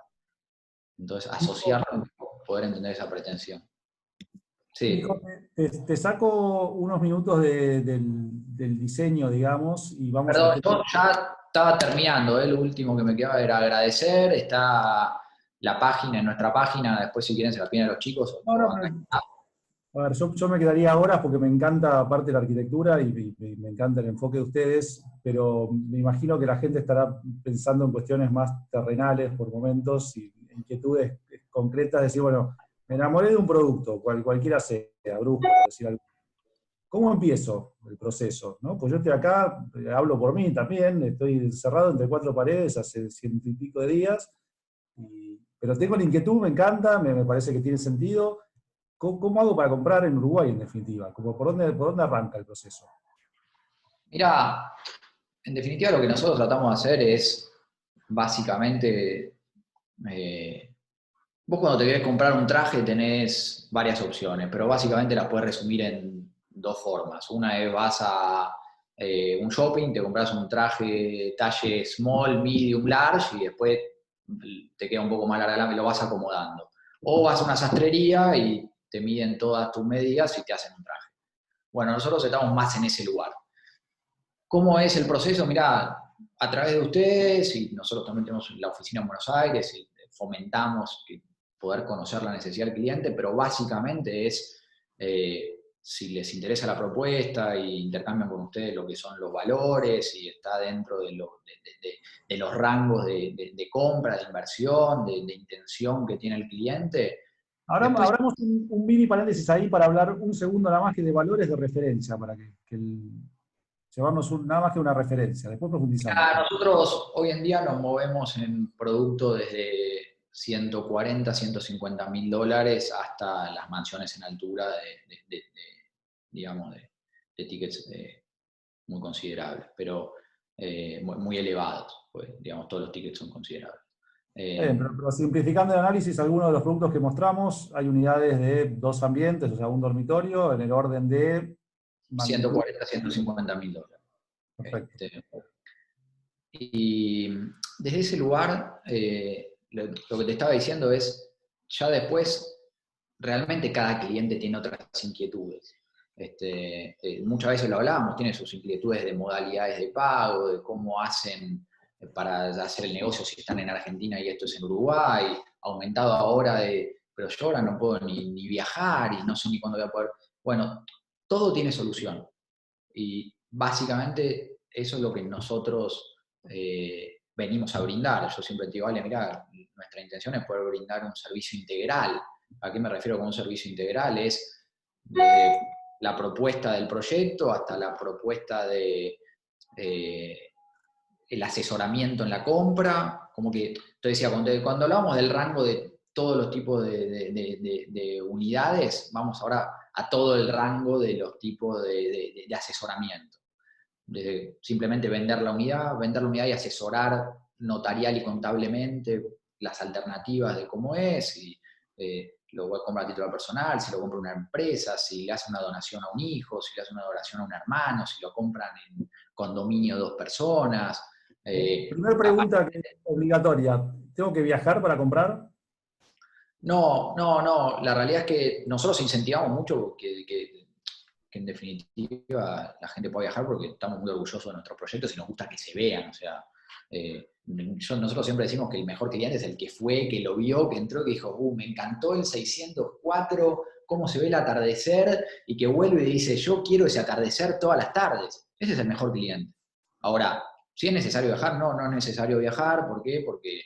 Entonces, asociarlo, poder entender esa pretensión. Sí. Nico, te saco unos minutos del diseño, digamos, y vamos a... Perdón, yo ya estaba terminando, lo último que me quedaba era agradecer, está la página, en nuestra página, después si quieren se la piden a los chicos. A ver, yo me quedaría horas porque me encanta aparte la arquitectura y me encanta el enfoque de ustedes, pero me imagino que la gente estará pensando en cuestiones más terrenales por momentos y inquietudes concretas, decir, bueno, me enamoré de un producto, cualquiera sea, Brusco, por decir algo. ¿Cómo empiezo el proceso? ¿No? Pues yo estoy acá, hablo por mí también, estoy encerrado entre cuatro paredes hace 100 y pico de días, pero tengo la inquietud, me encanta, me parece que tiene sentido. ¿Cómo hago para comprar en Uruguay, en definitiva? ¿Por dónde arranca el proceso? Mira, en definitiva lo que nosotros tratamos de hacer es, básicamente, vos cuando te querés comprar un traje tenés varias opciones, pero básicamente las puedes resumir en dos formas. Una es vas a un shopping, te compras un traje talle small, medium, large, y después te queda un poco más larga y lo vas acomodando. O vas a una sastrería y te miden todas tus medidas y te hacen un traje. Bueno, nosotros estamos más en ese lugar. ¿Cómo es el proceso? Mirá, a través de ustedes, y nosotros también tenemos la oficina en Buenos Aires, y fomentamos poder conocer la necesidad del cliente, pero básicamente es, si les interesa la propuesta e intercambian con ustedes lo que son los valores y está dentro de los rangos de compra, de inversión, de intención que tiene el cliente. Ahora abramos un mini paréntesis ahí para hablar un segundo nada más que de valores de referencia, para llevarnos nada más que una referencia, después profundizamos. Nosotros hoy en día nos movemos en productos desde 140, 150 mil dólares hasta las mansiones en altura digamos, de tickets muy considerables, pero muy elevados, pues, digamos, todos los tickets son considerables. Pero simplificando el análisis, algunos de los productos que mostramos, hay unidades de 2 ambientes, o sea, un dormitorio, en el orden de... 140, 150 mil dólares. Perfecto. Y desde ese lugar, lo que te estaba diciendo es, ya después, realmente cada cliente tiene otras inquietudes. Muchas veces lo hablábamos, tiene sus inquietudes de modalidades de pago, de cómo hacen para hacer el negocio si están en Argentina y esto es en Uruguay, aumentado ahora pero yo ahora no puedo ni viajar y no sé ni cuándo voy a poder. Bueno, todo tiene solución. Y básicamente eso es lo que nosotros venimos a brindar. Yo siempre te digo, vale, mira, nuestra intención es poder brindar un servicio integral. ¿A qué me refiero con un servicio integral? Es desde la propuesta del proyecto hasta la propuesta el asesoramiento en la compra. Como que, te decía, cuando hablamos del rango de todos los tipos de unidades, vamos ahora a todo el rango de los tipos de asesoramiento. Desde simplemente vender la unidad y asesorar notarial y contablemente las alternativas de cómo es, si lo voy a comprar a título personal, si lo compra una empresa, si le hace una donación a un hijo, si le hace una donación a un hermano, si lo compran en condominio 2 personas. Primera pregunta que es obligatoria, ¿tengo que viajar para comprar? No, la realidad es que nosotros incentivamos mucho que en definitiva la gente pueda viajar porque estamos muy orgullosos de nuestros proyectos y nos gusta que se vean. O sea, nosotros siempre decimos que el mejor cliente es el que fue, que lo vio, que entró, que dijo, me encantó el 604, cómo se ve el atardecer, y que vuelve y dice, yo quiero ese atardecer todas las tardes. ese es el mejor cliente. Ahora, si es necesario viajar, no es necesario viajar. ¿Por qué? Porque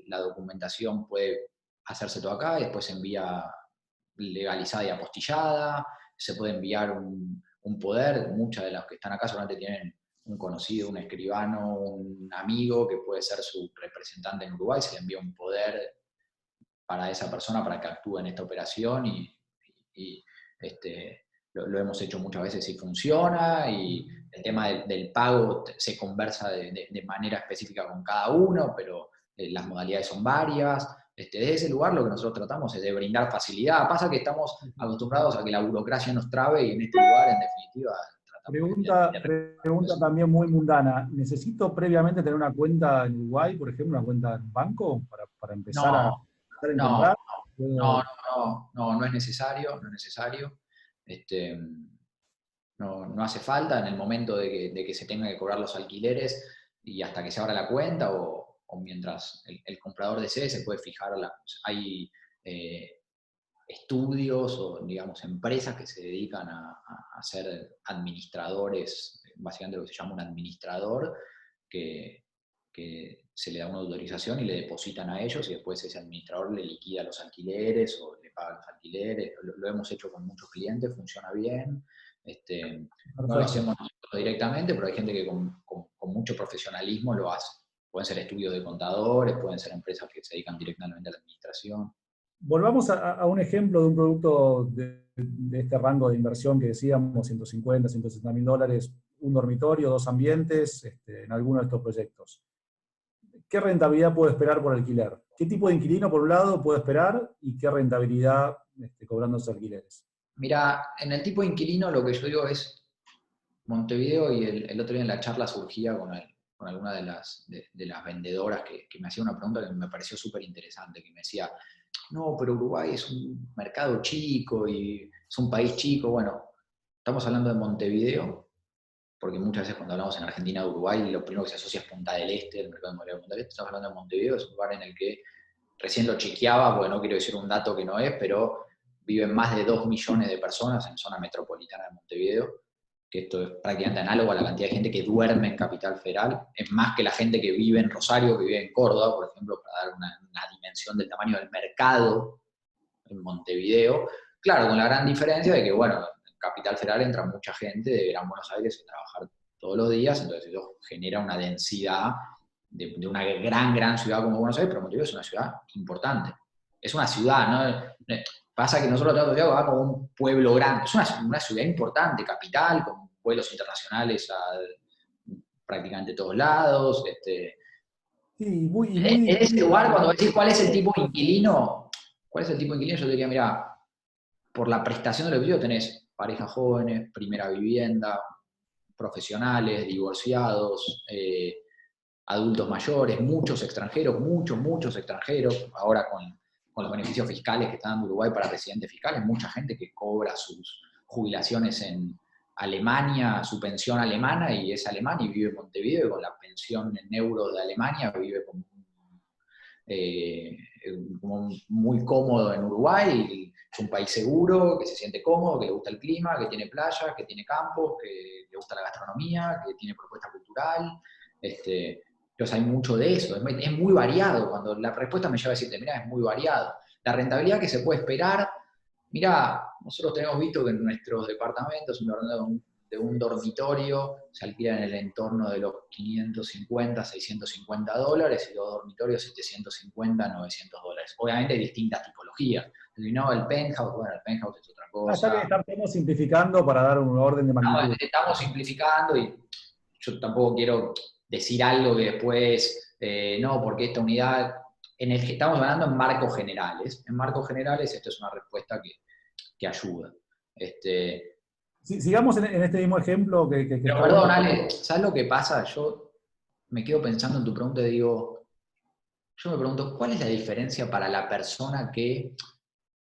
la documentación puede hacerse todo acá y después se envía legalizada y apostillada, se puede enviar un poder. Muchas de las que están acá solamente tienen un conocido, un escribano, un amigo que puede ser su representante en Uruguay, se le envía un poder para esa persona para que actúe en esta operación y lo hemos hecho muchas veces y funciona, y el tema del pago se conversa de manera específica con cada uno, pero las modalidades son varias. Desde ese lugar lo que nosotros tratamos es de brindar facilidad. Pasa que estamos acostumbrados a que la burocracia nos trabe, y en este lugar, en definitiva, Pregunta también muy mundana. ¿Necesito previamente tener una cuenta en Uruguay, por ejemplo, una cuenta en un banco para empezar a encontrar? No es necesario, no es necesario. No hace falta en el momento de que se tenga que cobrar los alquileres y hasta que se abra la cuenta, o mientras el comprador desee, se puede fijar. Hay estudios o, digamos, empresas que se dedican a ser administradores, básicamente lo que se llama un administrador, que se le da una autorización y le depositan a ellos, y después ese administrador le liquida los alquileres o le paga los alquileres. Lo hemos hecho con muchos clientes, funciona bien. No lo hacemos nosotros directamente, pero hay gente que con mucho profesionalismo lo hace. Pueden ser estudios de contadores, pueden ser empresas que se dedican directamente a la administración. Volvamos a un ejemplo de un producto de este rango de inversión que decíamos, 150, 160 mil dólares, un dormitorio, 2 ambientes, en alguno de estos proyectos. ¿Qué rentabilidad puedo esperar por alquiler? ¿Qué tipo de inquilino, por un lado, puedo esperar y qué rentabilidad cobrando esos alquileres? Mira, en el tipo de inquilino lo que yo digo es Montevideo, y el otro día en la charla surgía con alguna de las vendedoras que me hacía una pregunta que me pareció súper interesante, que me decía: no, pero Uruguay es un mercado chico y es un país chico. Bueno, estamos hablando de Montevideo, porque muchas veces cuando hablamos en Argentina de Uruguay, lo primero que se asocia es Punta del Este, el mercado inmobiliario de Punta del Este. Estamos hablando de Montevideo, es un lugar en el que recién lo chequeaba, porque no quiero decir un dato que no es, pero viven más de 2 millones de personas en zona metropolitana de Montevideo, que esto es prácticamente análogo a la cantidad de gente que duerme en Capital Federal. Es más que la gente que vive en Rosario, que vive en Córdoba, por ejemplo, para dar una dimensión del tamaño del mercado en Montevideo. Claro, con la gran diferencia de que, bueno, en Capital Federal entra mucha gente de Gran Buenos Aires a trabajar todos los días, entonces eso genera una densidad de una gran ciudad como Buenos Aires, pero Montevideo es una ciudad importante. Es una ciudad, ¿no? Pasa que nosotros tratamos de como un pueblo grande. Es una ciudad importante, capital, con vuelos internacionales a prácticamente todos lados. Sí, muy en ese lugar, cuando decís cuál es el tipo de inquilino, yo diría, mira, por la prestación del edificio tenés parejas jóvenes, primera vivienda, profesionales, divorciados, adultos mayores, muchos extranjeros, muchos extranjeros. Ahora con los beneficios fiscales que está dando Uruguay para residentes fiscales, mucha gente que cobra sus jubilaciones en Alemania, su pensión alemana, y es alemán y vive en Montevideo, y con la pensión en euros de Alemania vive como muy cómodo en Uruguay. Es un país seguro, que se siente cómodo, que le gusta el clima, que tiene playas, que tiene campos, que le gusta la gastronomía, que tiene propuesta cultural. Entonces hay mucho de eso, es muy variado. Cuando la respuesta me lleva a decirte, mira, es muy variado. La rentabilidad que se puede esperar, mira, nosotros tenemos visto que en nuestros departamentos, de un dormitorio se alquila en el entorno de los 550, 650 dólares, y los dormitorios 750, 900 dólares. Obviamente hay distintas tipologías. El penthouse, bueno, el penthouse es otra cosa. Ya que estamos simplificando para dar un orden de magnitud. Estamos simplificando, y yo tampoco quiero decir algo que después, no, porque esta unidad, estamos hablando en marcos generales. En marcos generales, esta es una respuesta que ayuda. Sigamos en este mismo ejemplo que pero perdón, Ale, ¿sabes lo que pasa? Yo me quedo pensando en tu pregunta y digo, yo me pregunto, ¿cuál es la diferencia para la persona que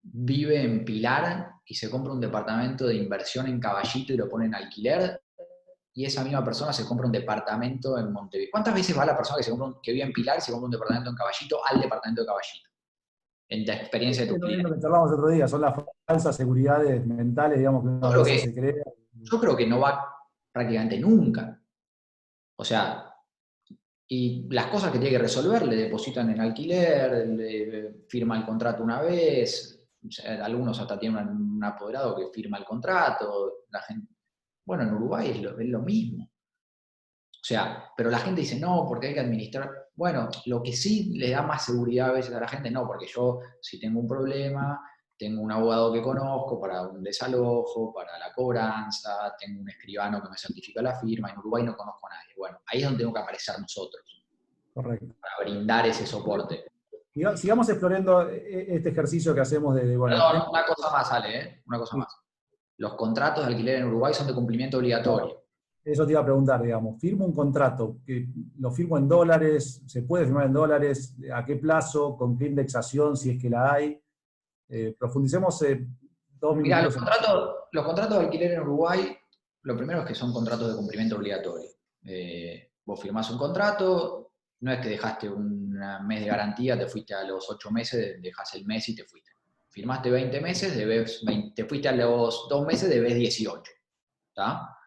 vive en Pilar y se compra un departamento de inversión en Caballito y lo pone en alquiler, y esa misma persona se compra un departamento en Montevideo? ¿Cuántas veces va la persona que vive en Pilar y se compra un departamento en Caballito al departamento de Caballito? En la experiencia de tu cliente. Es lo que charlamos otro día, son las falsas seguridades mentales, digamos, que uno a veces se crea. Yo creo que no va, prácticamente nunca. O sea, y las cosas que tiene que resolver le depositan en alquiler, le firma el contrato una vez, o sea, algunos hasta tienen un apoderado que firma el contrato, la gente, bueno, en Uruguay es lo mismo. O sea, pero la gente dice, no, porque hay que administrar. Bueno, lo que sí le da más seguridad a veces a la gente, no, porque yo si tengo un problema, tengo un abogado que conozco para un desalojo, para la cobranza, tengo un escribano que me certifica la firma, en Uruguay no conozco a nadie. Bueno, ahí es donde tengo que aparecer nosotros. Correcto. Para brindar ese soporte. Sigamos explorando este ejercicio que hacemos bueno, Perdón, una cosa más, Ale, ¿eh? Una cosa más. Los contratos de alquiler en Uruguay son de cumplimiento obligatorio. Eso te iba a preguntar, digamos, firmo un contrato, que lo firmo en dólares, se puede firmar en dólares, ¿a qué plazo, con qué indexación, si es que la hay? Profundicemos 2 Mirá, minutos. los contratos de alquiler en Uruguay, lo primero es que son contratos de cumplimiento obligatorio. Vos firmás un contrato, no es que dejaste un mes de garantía, te fuiste a los 8 meses, dejás el mes y te fuiste. Firmaste 20 meses, te fuiste a los 2 meses, debes 18. ¿Tá?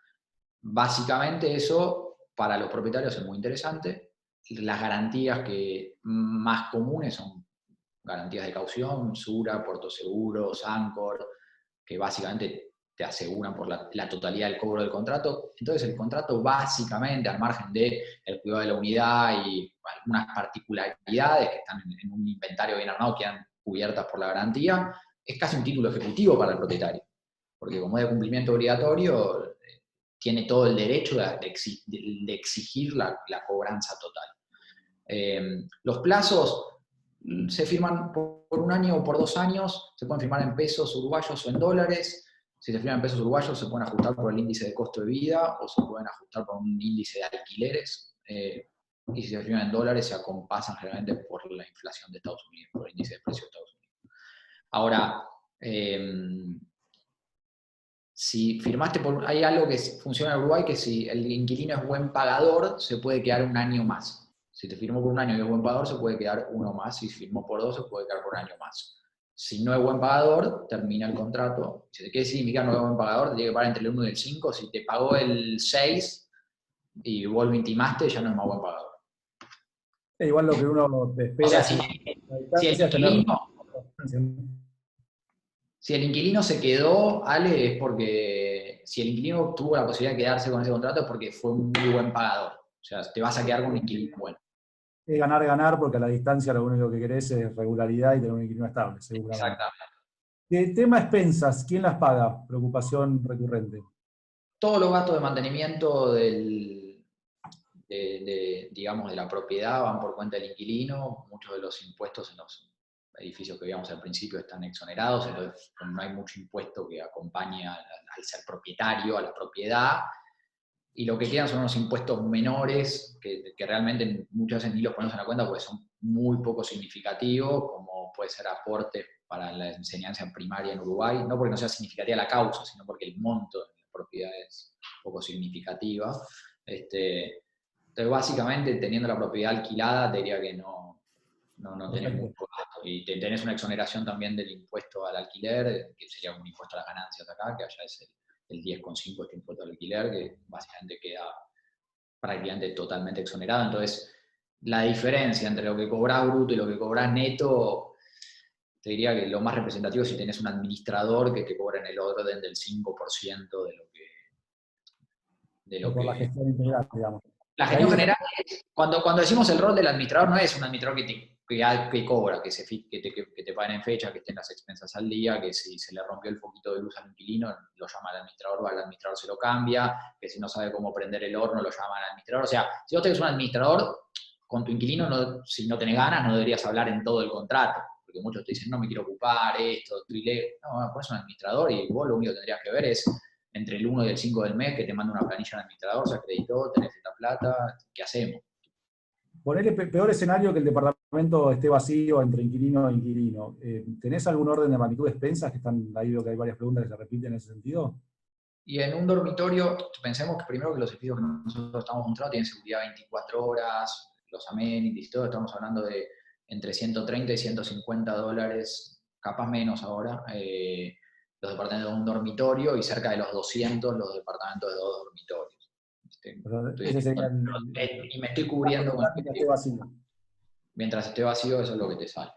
Básicamente eso para los propietarios es muy interesante. Las garantías que más comunes son garantías de caución, Sura, Puerto Seguros, Sancor, que básicamente te aseguran por la totalidad del cobro del contrato. Entonces el contrato básicamente, al margen del cuidado de la unidad y algunas particularidades que están en un inventario bien armado, quedan cubiertas por la garantía, es casi un título ejecutivo para el propietario. Porque como es de cumplimiento obligatorio, tiene todo el derecho de exigir la cobranza total. Los plazos se firman por 1 año o por 2 años, se pueden firmar en pesos uruguayos o en dólares. Si se firman en pesos uruguayos, se pueden ajustar por el índice de costo de vida o se pueden ajustar por un índice de alquileres. Y si se firman en dólares, se acompasan generalmente por la inflación de Estados Unidos, por el índice de precios de Estados Unidos. Ahora, si firmaste hay algo que funciona en Uruguay, que si el inquilino es buen pagador, se puede quedar 1 año más. Si te firmó por 1 año y es buen pagador, se puede quedar 1 más. Si firmó por 2, se puede quedar por 1 año más. Si no es buen pagador, termina el contrato. Si te quieres decir, Miguel, no es buen pagador, te tiene que pagar entre el 1 y el 5. Si te pagó el 6 y vos lo intimaste, ya no es más buen pagador. Igual lo que uno espera. O sea, si el inquilino se quedó, Ale, es porque si el inquilino tuvo la posibilidad de quedarse con ese contrato es porque fue un muy buen pagador. O sea, te vas a quedar con un inquilino bueno. Es ganar, porque a la distancia lo único que querés es regularidad y tener un inquilino estable, seguramente. Exactamente. Tema expensas, ¿quién las paga? Preocupación recurrente. Todos los gastos de mantenimiento digamos, de la propiedad van por cuenta del inquilino. Muchos de los impuestos en los edificios que veíamos al principio están exonerados, entonces no hay mucho impuesto que acompañe al ser propietario, a la propiedad. Y lo que quedan son unos impuestos menores que realmente muchas veces ni los ponemos en la cuenta porque son muy poco significativos, como puede ser aporte para la enseñanza primaria en Uruguay, no porque no sea significativa la causa, sino porque el monto de la propiedad es poco significativa. Entonces, básicamente, teniendo la propiedad alquilada, te diría que no tenés mucho gasto. Y tenés una exoneración también del impuesto al alquiler, que sería un impuesto a las ganancias acá, que allá es el 10,5 este impuesto al alquiler, que básicamente queda prácticamente totalmente exonerado. Entonces, la diferencia entre lo que cobrás bruto y lo que cobrás neto, te diría que lo más representativo es si tenés un administrador que te cobra en el orden del 5% de lo que... Por la gestión integral, digamos. La gestión general, cuando decimos el rol del administrador, no es un administrador que cobra, que te paguen en fecha, que estén las expensas al día, que si se le rompió el foquito de luz al inquilino, lo llama al administrador, va al administrador, se lo cambia, que si no sabe cómo prender el horno, lo llama al administrador. O sea, si vos tenés un administrador, con tu inquilino, si no tenés ganas, no deberías hablar en todo el contrato, porque muchos te dicen, no me quiero ocupar, esto, no, pones un administrador y vos lo único que tendrías que ver es entre el 1 y el 5 del mes que te manda una planilla al administrador, se acreditó, tenés esta plata, ¿qué hacemos? Ponele peor escenario que el departamento esté vacío entre inquilino e inquilino. ¿Tenés algún orden de magnitud de expensas? Que están ahí, veo que hay varias preguntas que se repiten en ese sentido. Y en un dormitorio, pensemos que primero que los edificios que nosotros estamos mostrando tienen seguridad 24 horas, los amenities, todo, estamos hablando de entre 130 y 150 dólares, capaz menos ahora, los departamentos de un dormitorio y cerca de los 200 los departamentos de 2 dormitorios. Ese sería y me estoy cubriendo con esté vacío. Mientras esté vacío, eso es lo que te sale.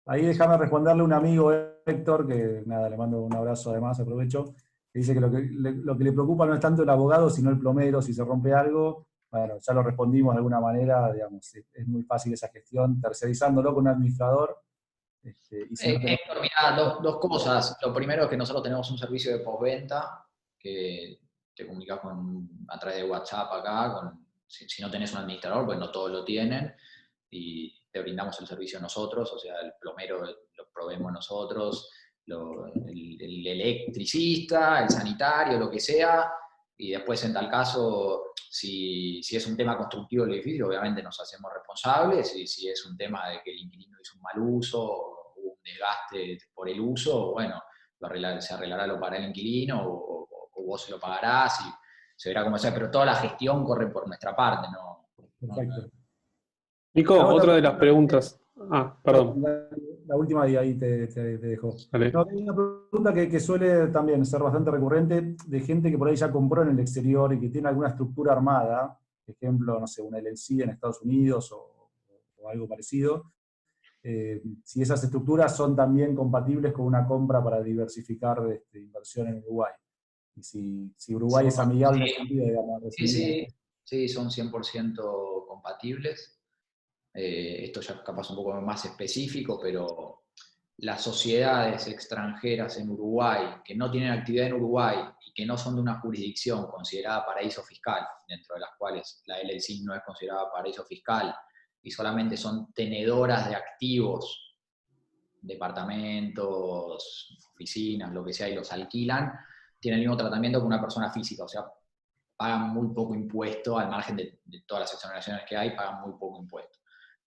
Ahí déjame responderle a un amigo, Héctor, que nada, le mando un abrazo además, aprovecho, que dice que lo que le preocupa no es tanto el abogado, sino el plomero, si se rompe algo. Bueno, ya lo respondimos de alguna manera, digamos, es muy fácil esa gestión, tercerizándolo con un administrador. Y si no Héctor, mira, dos cosas. Lo primero es que nosotros tenemos un servicio de postventa que te comunicas a través de WhatsApp acá, si no tenés un administrador, pues no todos lo tienen, y te brindamos el servicio nosotros, o sea, el plomero lo proveemos nosotros, el electricista, el sanitario, lo que sea, y después en tal caso, si es un tema constructivo del edificio, obviamente nos hacemos responsables, y si es un tema de que el inquilino hizo un mal uso, o hubo un desgaste por el uso, bueno, se arreglará, lo pagará el inquilino, o vos se lo pagarás, y se verá cómo sea, pero toda la gestión corre por nuestra parte, ¿no? Perfecto. Nico, otra de las preguntas. Perdón. La última y ahí te dejo. Vale. No, hay una pregunta que suele también ser bastante recurrente de gente que por ahí ya compró en el exterior y que tiene alguna estructura armada, por ejemplo, no sé, una LLC en Estados Unidos o algo parecido. Si esas estructuras son también compatibles con una compra para diversificar inversión en Uruguay. Y si Uruguay es amigable en ese sentido, digamos. Sí, son 100% compatibles. Esto ya capaz un poco más específico, pero las sociedades extranjeras en Uruguay que no tienen actividad en Uruguay y que no son de una jurisdicción considerada paraíso fiscal, dentro de las cuales la LLC no es considerada paraíso fiscal, y solamente son tenedoras de activos, departamentos, oficinas, lo que sea, y los alquilan, tienen el mismo tratamiento que una persona física, o sea, pagan muy poco impuesto, al margen de todas las exoneraciones que hay, pagan muy poco impuesto.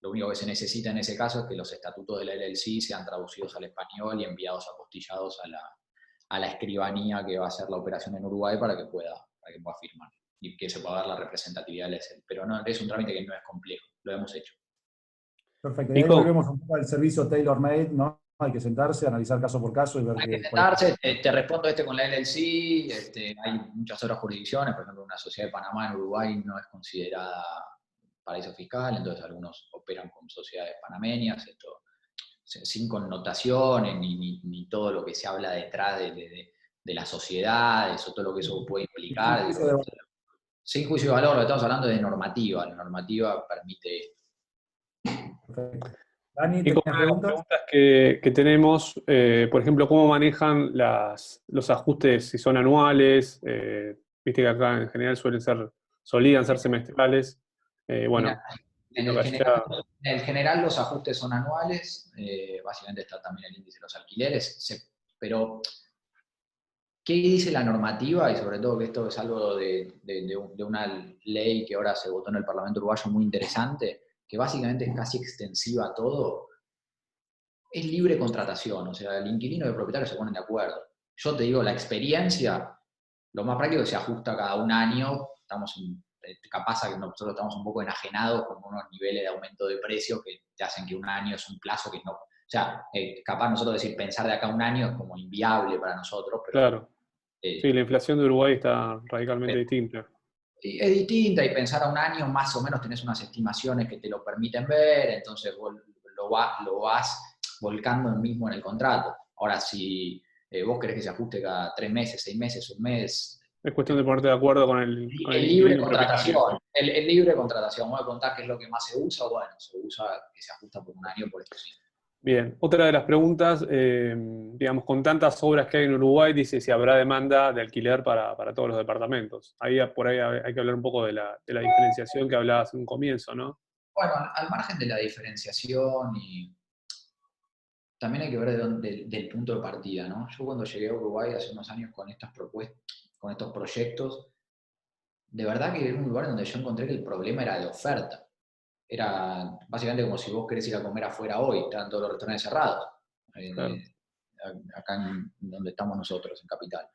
Lo único que se necesita en ese caso es que los estatutos de la LLC sean traducidos al español y enviados apostillados a la escribanía que va a hacer la operación en Uruguay para que pueda firmar y que se pueda dar la representatividad del SL. Pero no, es un trámite que no es complejo, lo hemos hecho. Perfecto, y ahí volvemos un poco al servicio tailor-made, ¿no? Hay que sentarse, analizar caso por caso y ver Hay que sentarse, te respondo con la LLC, hay muchas otras jurisdicciones, por ejemplo, una sociedad de Panamá en Uruguay no es considerada paraíso fiscal, entonces algunos operan con sociedades panameñas, esto sin connotaciones, ni todo lo que se habla detrás de las sociedades, o todo lo que eso puede implicar. Sin juicio de valor, lo estamos hablando de normativa, la normativa permite esto. Perfecto. Dani, ¿tenías preguntas que tenemos? Por ejemplo, ¿cómo manejan los ajustes, si son anuales? Viste que acá en general solían ser semestrales. Mira, en el general los ajustes son anuales, básicamente está también el índice de los alquileres, pero ¿qué dice la normativa? Y sobre todo que esto es algo de una ley que ahora se votó en el Parlamento uruguayo muy interesante, que básicamente es casi extensiva a todo, es libre contratación, o sea, el inquilino y el propietario se ponen de acuerdo. Yo te digo, la experiencia, lo más práctico es que se ajusta cada un año, capaz que nosotros estamos un poco enajenados con unos niveles de aumento de precio que te hacen que un año es un plazo que no... O sea, capaz nosotros pensar de acá a un año es como inviable para nosotros, pero... Claro. Sí, la inflación de Uruguay está radicalmente distinta. Es distinta, y pensar a un año más o menos tenés unas estimaciones que te lo permiten ver, entonces vos lo vas volcando mismo en el contrato. Ahora, si vos querés que se ajuste cada 3 meses, 6 meses, un mes... Es cuestión de ponerte de acuerdo con el libre contratación. El libre contratación. Voy a contar qué es lo que más se usa. Bueno, se usa que se ajusta por un año, por esto sí. Bien, otra de las preguntas, digamos, con tantas obras que hay en Uruguay, dice si habrá demanda de alquiler para todos los departamentos. Por ahí hay que hablar un poco de la diferenciación que hablabas en un comienzo, ¿no? Bueno, al margen de la diferenciación, y también hay que ver del punto de partida, ¿no? Yo cuando llegué a Uruguay hace unos años con estas propuestas, con estos proyectos, de verdad que era un lugar donde yo encontré que el problema era de oferta. Era básicamente como si vos querés ir a comer afuera hoy, estaban todos los restaurantes cerrados, Claro. acá donde estamos nosotros, en Capital.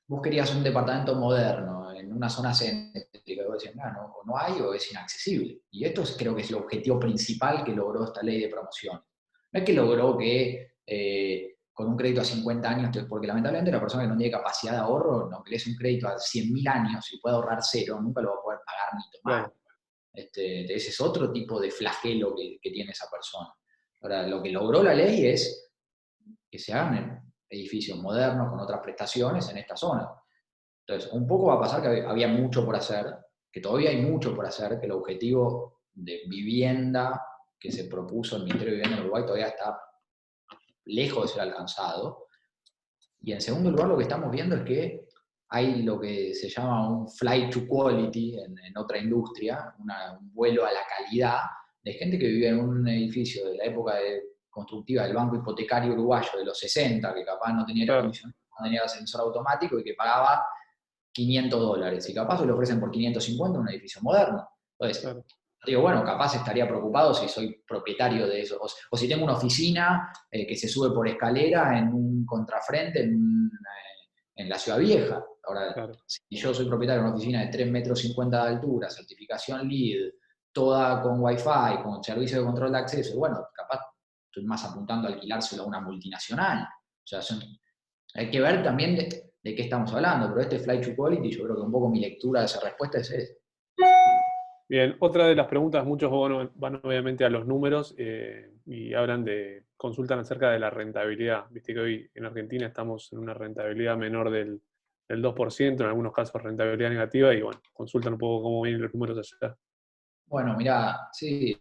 Vos querías un departamento moderno, en una zona céntrica, y vos decías, no hay o es inaccesible. Y esto creo que es el objetivo principal que logró esta ley de promoción. No es que logró que con un crédito a 50 años, porque lamentablemente la persona que no tiene capacidad de ahorro, aunque le des un crédito a 100.000 años y pueda ahorrar cero, nunca lo va a poder pagar ni tomar. Claro. Ese es otro tipo de flagelo que tiene esa persona. Ahora, lo que logró la ley es que se hagan edificios modernos con otras prestaciones en esta zona. Entonces, un poco va a pasar que había mucho por hacer, que todavía hay mucho por hacer, que el objetivo de vivienda que se propuso el Ministerio de Vivienda en Uruguay todavía está lejos de ser alcanzado. Y en segundo lugar, lo que estamos viendo es que hay lo que se llama un flight to quality en otra industria, un vuelo a la calidad de gente que vive en un edificio de la época constructiva del Banco Hipotecario Uruguayo de los 60, que capaz no tenía aire acondicionado, no tenía ascensor automático y que pagaba $500. Y capaz lo ofrecen por 550 un edificio moderno. Entonces, digo, bueno, capaz estaría preocupado si soy propietario de eso. O si tengo una oficina que se sube por escalera en un contrafrente en la Ciudad Vieja. Ahora, si yo soy propietario de una oficina de 3,50 metros de altura, certificación LEED, toda con Wi-Fi, con servicio de control de acceso, bueno, capaz estoy más apuntando a alquilárselo a una multinacional. O sea, hay que ver también de qué estamos hablando, pero este flight to quality, yo creo que un poco mi lectura de esa respuesta es esa. Bien, otra de las preguntas, muchos van obviamente a los números y consultan acerca de la rentabilidad. Viste que hoy en Argentina estamos en una rentabilidad menor del 2%, en algunos casos rentabilidad negativa, y bueno, consultan un poco cómo vienen los números allá. Bueno, mirá, sí,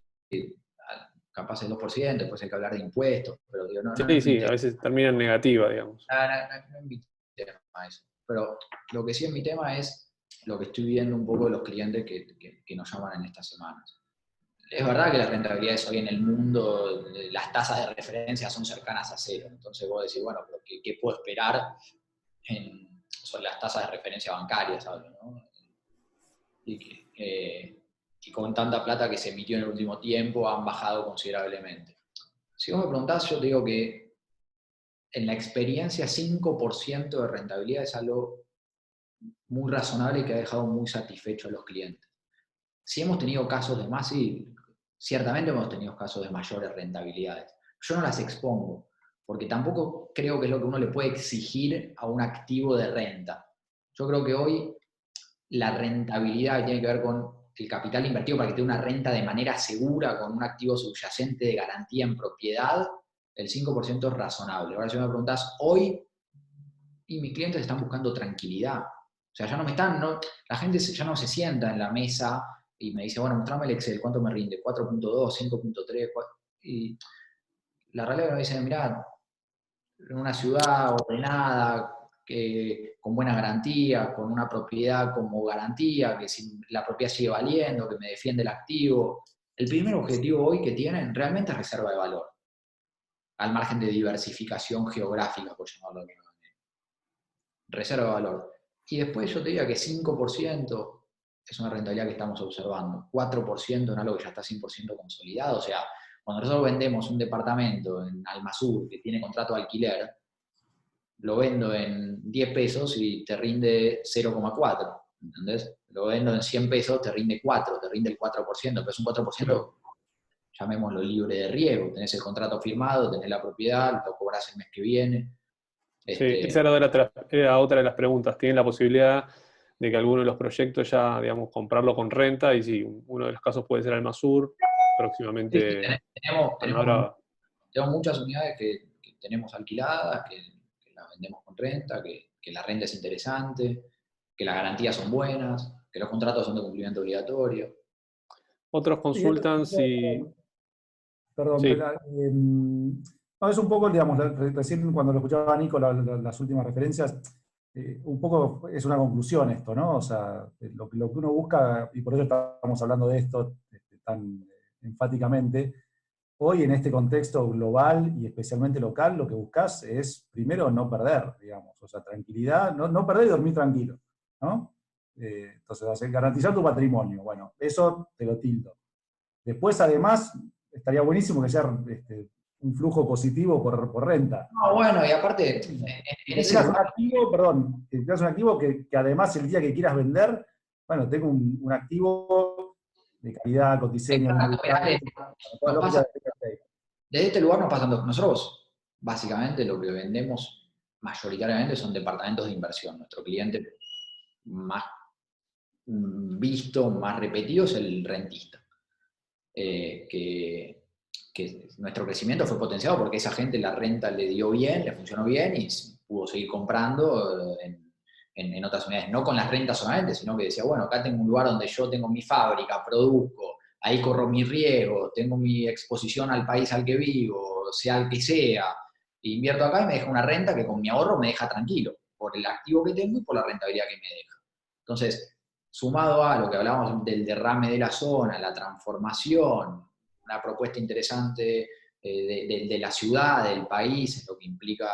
capaz el 2%, después hay que hablar de impuestos, pero digo, no. Sí, a veces termina en negativa, digamos. No es mi tema eso. Pero lo que sí es mi tema es lo que estoy viendo un poco de los clientes que nos llaman en estas semanas. Es verdad que las rentabilidades hoy en el mundo, las tasas de referencia son cercanas a cero. Entonces vos decís, bueno, pero ¿qué puedo esperar son las tasas de referencia bancarias, ¿sabes? ¿No? Y con tanta plata que se emitió en el último tiempo han bajado considerablemente. Si vos me preguntás, yo te digo que en la experiencia 5% de rentabilidad es algo muy razonable y que ha dejado muy satisfecho a los clientes. Si hemos tenido casos de más, sí, ciertamente hemos tenido casos de mayores rentabilidades. Yo no las expongo, porque tampoco creo que es lo que uno le puede exigir a un activo de renta. Yo creo que hoy la rentabilidad tiene que ver con el capital invertido para que tenga una renta de manera segura, con un activo subyacente de garantía en propiedad, el 5% es razonable. Ahora, si me preguntás, hoy, y mis clientes están buscando tranquilidad. O sea, ya no la gente ya no se sienta en la mesa y me dice, bueno, mostrame el Excel, ¿cuánto me rinde? 4.2, 5.3, y la realidad es que me dicen, mirá, en una ciudad ordenada, con buena garantía, con una propiedad como garantía, que si la propiedad sigue valiendo, que me defiende el activo. El primer objetivo hoy que tienen realmente es reserva de valor, al margen de diversificación geográfica, por llamarlo de alguna manera. Reserva de valor. Y después yo te diría que 5% es una rentabilidad que estamos observando, 4% en algo que ya está 100% consolidado. O sea, cuando nosotros vendemos un departamento en Almasur que tiene contrato de alquiler, lo vendo en 10 pesos y te rinde 0,4, ¿entendés? Lo vendo en 100 pesos, te rinde 4, te rinde el 4%, pero es un 4%, llamémoslo libre de riesgo. Tenés el contrato firmado, tenés la propiedad, lo cobrás el mes que viene. Sí, esa era otra de las preguntas. ¿Tienen la posibilidad de que alguno de los proyectos ya, digamos, comprarlo con renta? Y sí, uno de los casos puede ser Almasur, próximamente. Sí, tenemos muchas unidades que tenemos alquiladas, que las vendemos con renta, que la renta es interesante, que las garantías son buenas, que los contratos son de cumplimiento obligatorio. Otros consultan si... Perdón, sí. No, es un poco, digamos, recién cuando lo escuchaba Nico, las últimas referencias, un poco es una conclusión esto, ¿no? O sea, lo que uno busca, y por eso estamos hablando de esto tan enfáticamente, hoy en este contexto global y especialmente local, lo que buscas es, primero, no perder, digamos, o sea, tranquilidad, no perder y dormir tranquilo, ¿no? Entonces, garantizar tu patrimonio, bueno, eso te lo tildo. Después, además, estaría buenísimo que sea un flujo positivo por renta. No, bueno, y aparte, que tengas un activo que además el día que quieras vender, bueno, tengo un activo de calidad, con diseño. Desde este lugar nos pasan dos. Nosotros básicamente lo que vendemos mayoritariamente son departamentos de inversión. Nuestro cliente más visto, más repetido es el rentista. Que nuestro crecimiento fue potenciado porque esa gente la renta le dio bien, le funcionó bien y pudo seguir comprando en otras unidades. No con las rentas solamente, sino que decía, bueno, acá tengo un lugar donde yo tengo mi fábrica, produzco, ahí corro mi riesgo, tengo mi exposición al país al que vivo, sea el que sea, invierto acá y me deja una renta que con mi ahorro me deja tranquilo, por el activo que tengo y por la rentabilidad que me deja. Entonces, sumado a lo que hablábamos del derrame de la zona, la transformación, una propuesta interesante de la ciudad, del país, lo que implica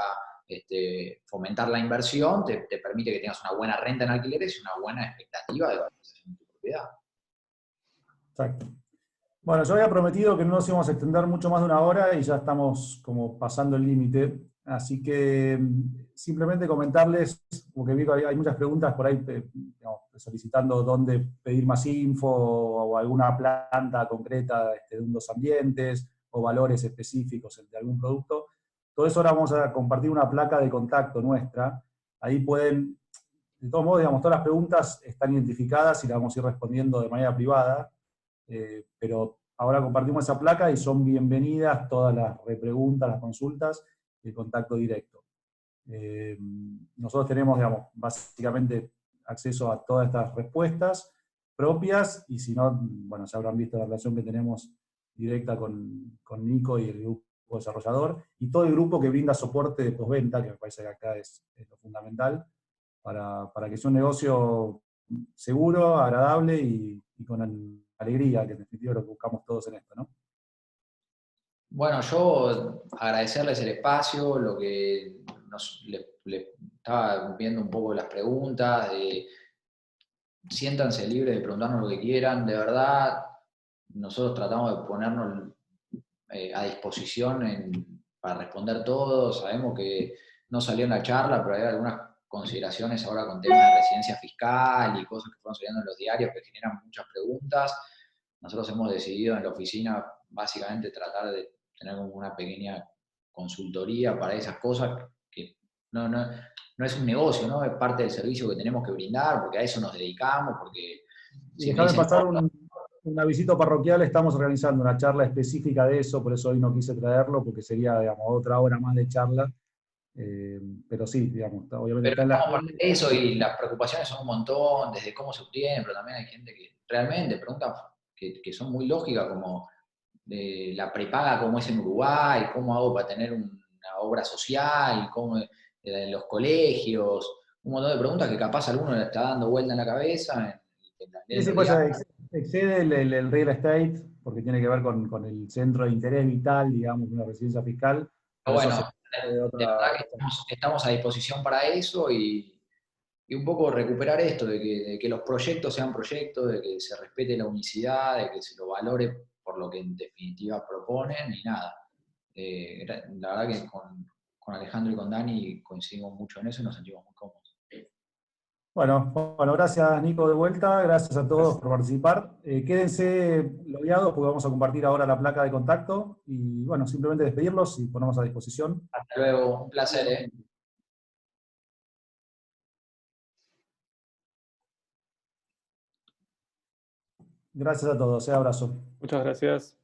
fomentar la inversión, te permite que tengas una buena renta en alquileres y una buena expectativa de valorización de tu propiedad. Exacto. Bueno, yo había prometido que no nos íbamos a extender mucho más de una hora y ya estamos como pasando el límite. Así que simplemente comentarles, porque vi que hay muchas preguntas por ahí digamos, solicitando dónde pedir más info o alguna planta concreta de unos ambientes o valores específicos de algún producto. Todo eso ahora vamos a compartir una placa de contacto nuestra. Ahí pueden, de todos modos, digamos, todas las preguntas están identificadas y las vamos a ir respondiendo de manera privada. Pero ahora compartimos esa placa y son bienvenidas todas las repreguntas, las consultas y el contacto directo. Nosotros tenemos, digamos, básicamente acceso a todas estas respuestas propias y si no, bueno, ya habrán visto la relación que tenemos directa con Nico y el grupo desarrollador y todo el grupo que brinda soporte de postventa, que me parece que acá es lo fundamental, para que sea un negocio seguro, agradable y con alegría, que en definitiva es lo que buscamos todos en esto, ¿no? Bueno, yo agradecerles el espacio, lo que le estaba viendo un poco las preguntas, siéntanse libres de preguntarnos lo que quieran, de verdad, nosotros tratamos de ponernos a disposición para responder todo, sabemos que no salió en la charla, pero hay algunas consideraciones ahora con temas de residencia fiscal y cosas que fueron saliendo en los diarios que generan muchas preguntas. Nosotros hemos decidido en la oficina básicamente tratar de tener una pequeña consultoría para esas cosas que no es un negocio, ¿no? Es parte del servicio que tenemos que brindar, porque a eso nos dedicamos, porque y déjame pasar un avisito parroquial, estamos organizando una charla específica de eso, por eso hoy no quise traerlo, porque sería, digamos, otra hora más de charla. Pero sí, digamos, obviamente pero está en la... estamos para eso y las preocupaciones son un montón, desde cómo se obtiene, pero también hay gente que realmente pregunta que son muy lógicas, como la prepaga cómo es en Uruguay, cómo hago para tener una obra social, cómo en los colegios, un montón de preguntas que capaz a alguno le está dando vuelta en la cabeza. Sí, pues excede el real estate, porque tiene que ver con el centro de interés vital, digamos, de una residencia fiscal. Pero bueno, de otra... verdad que estamos a disposición para eso y un poco recuperar esto, de que los proyectos sean proyectos, de que se respete la unicidad, de que se lo valore por lo que en definitiva proponen y nada. La verdad que con Alejandro y con Dani coincidimos mucho en eso y nos sentimos muy cómodos. Bueno, gracias Nico de vuelta, gracias a todos por participar. Quédense logueados porque vamos a compartir ahora la placa de contacto y bueno, simplemente despedirlos y ponernos a disposición. Hasta luego, un placer. Gracias a todos, abrazo. Muchas gracias.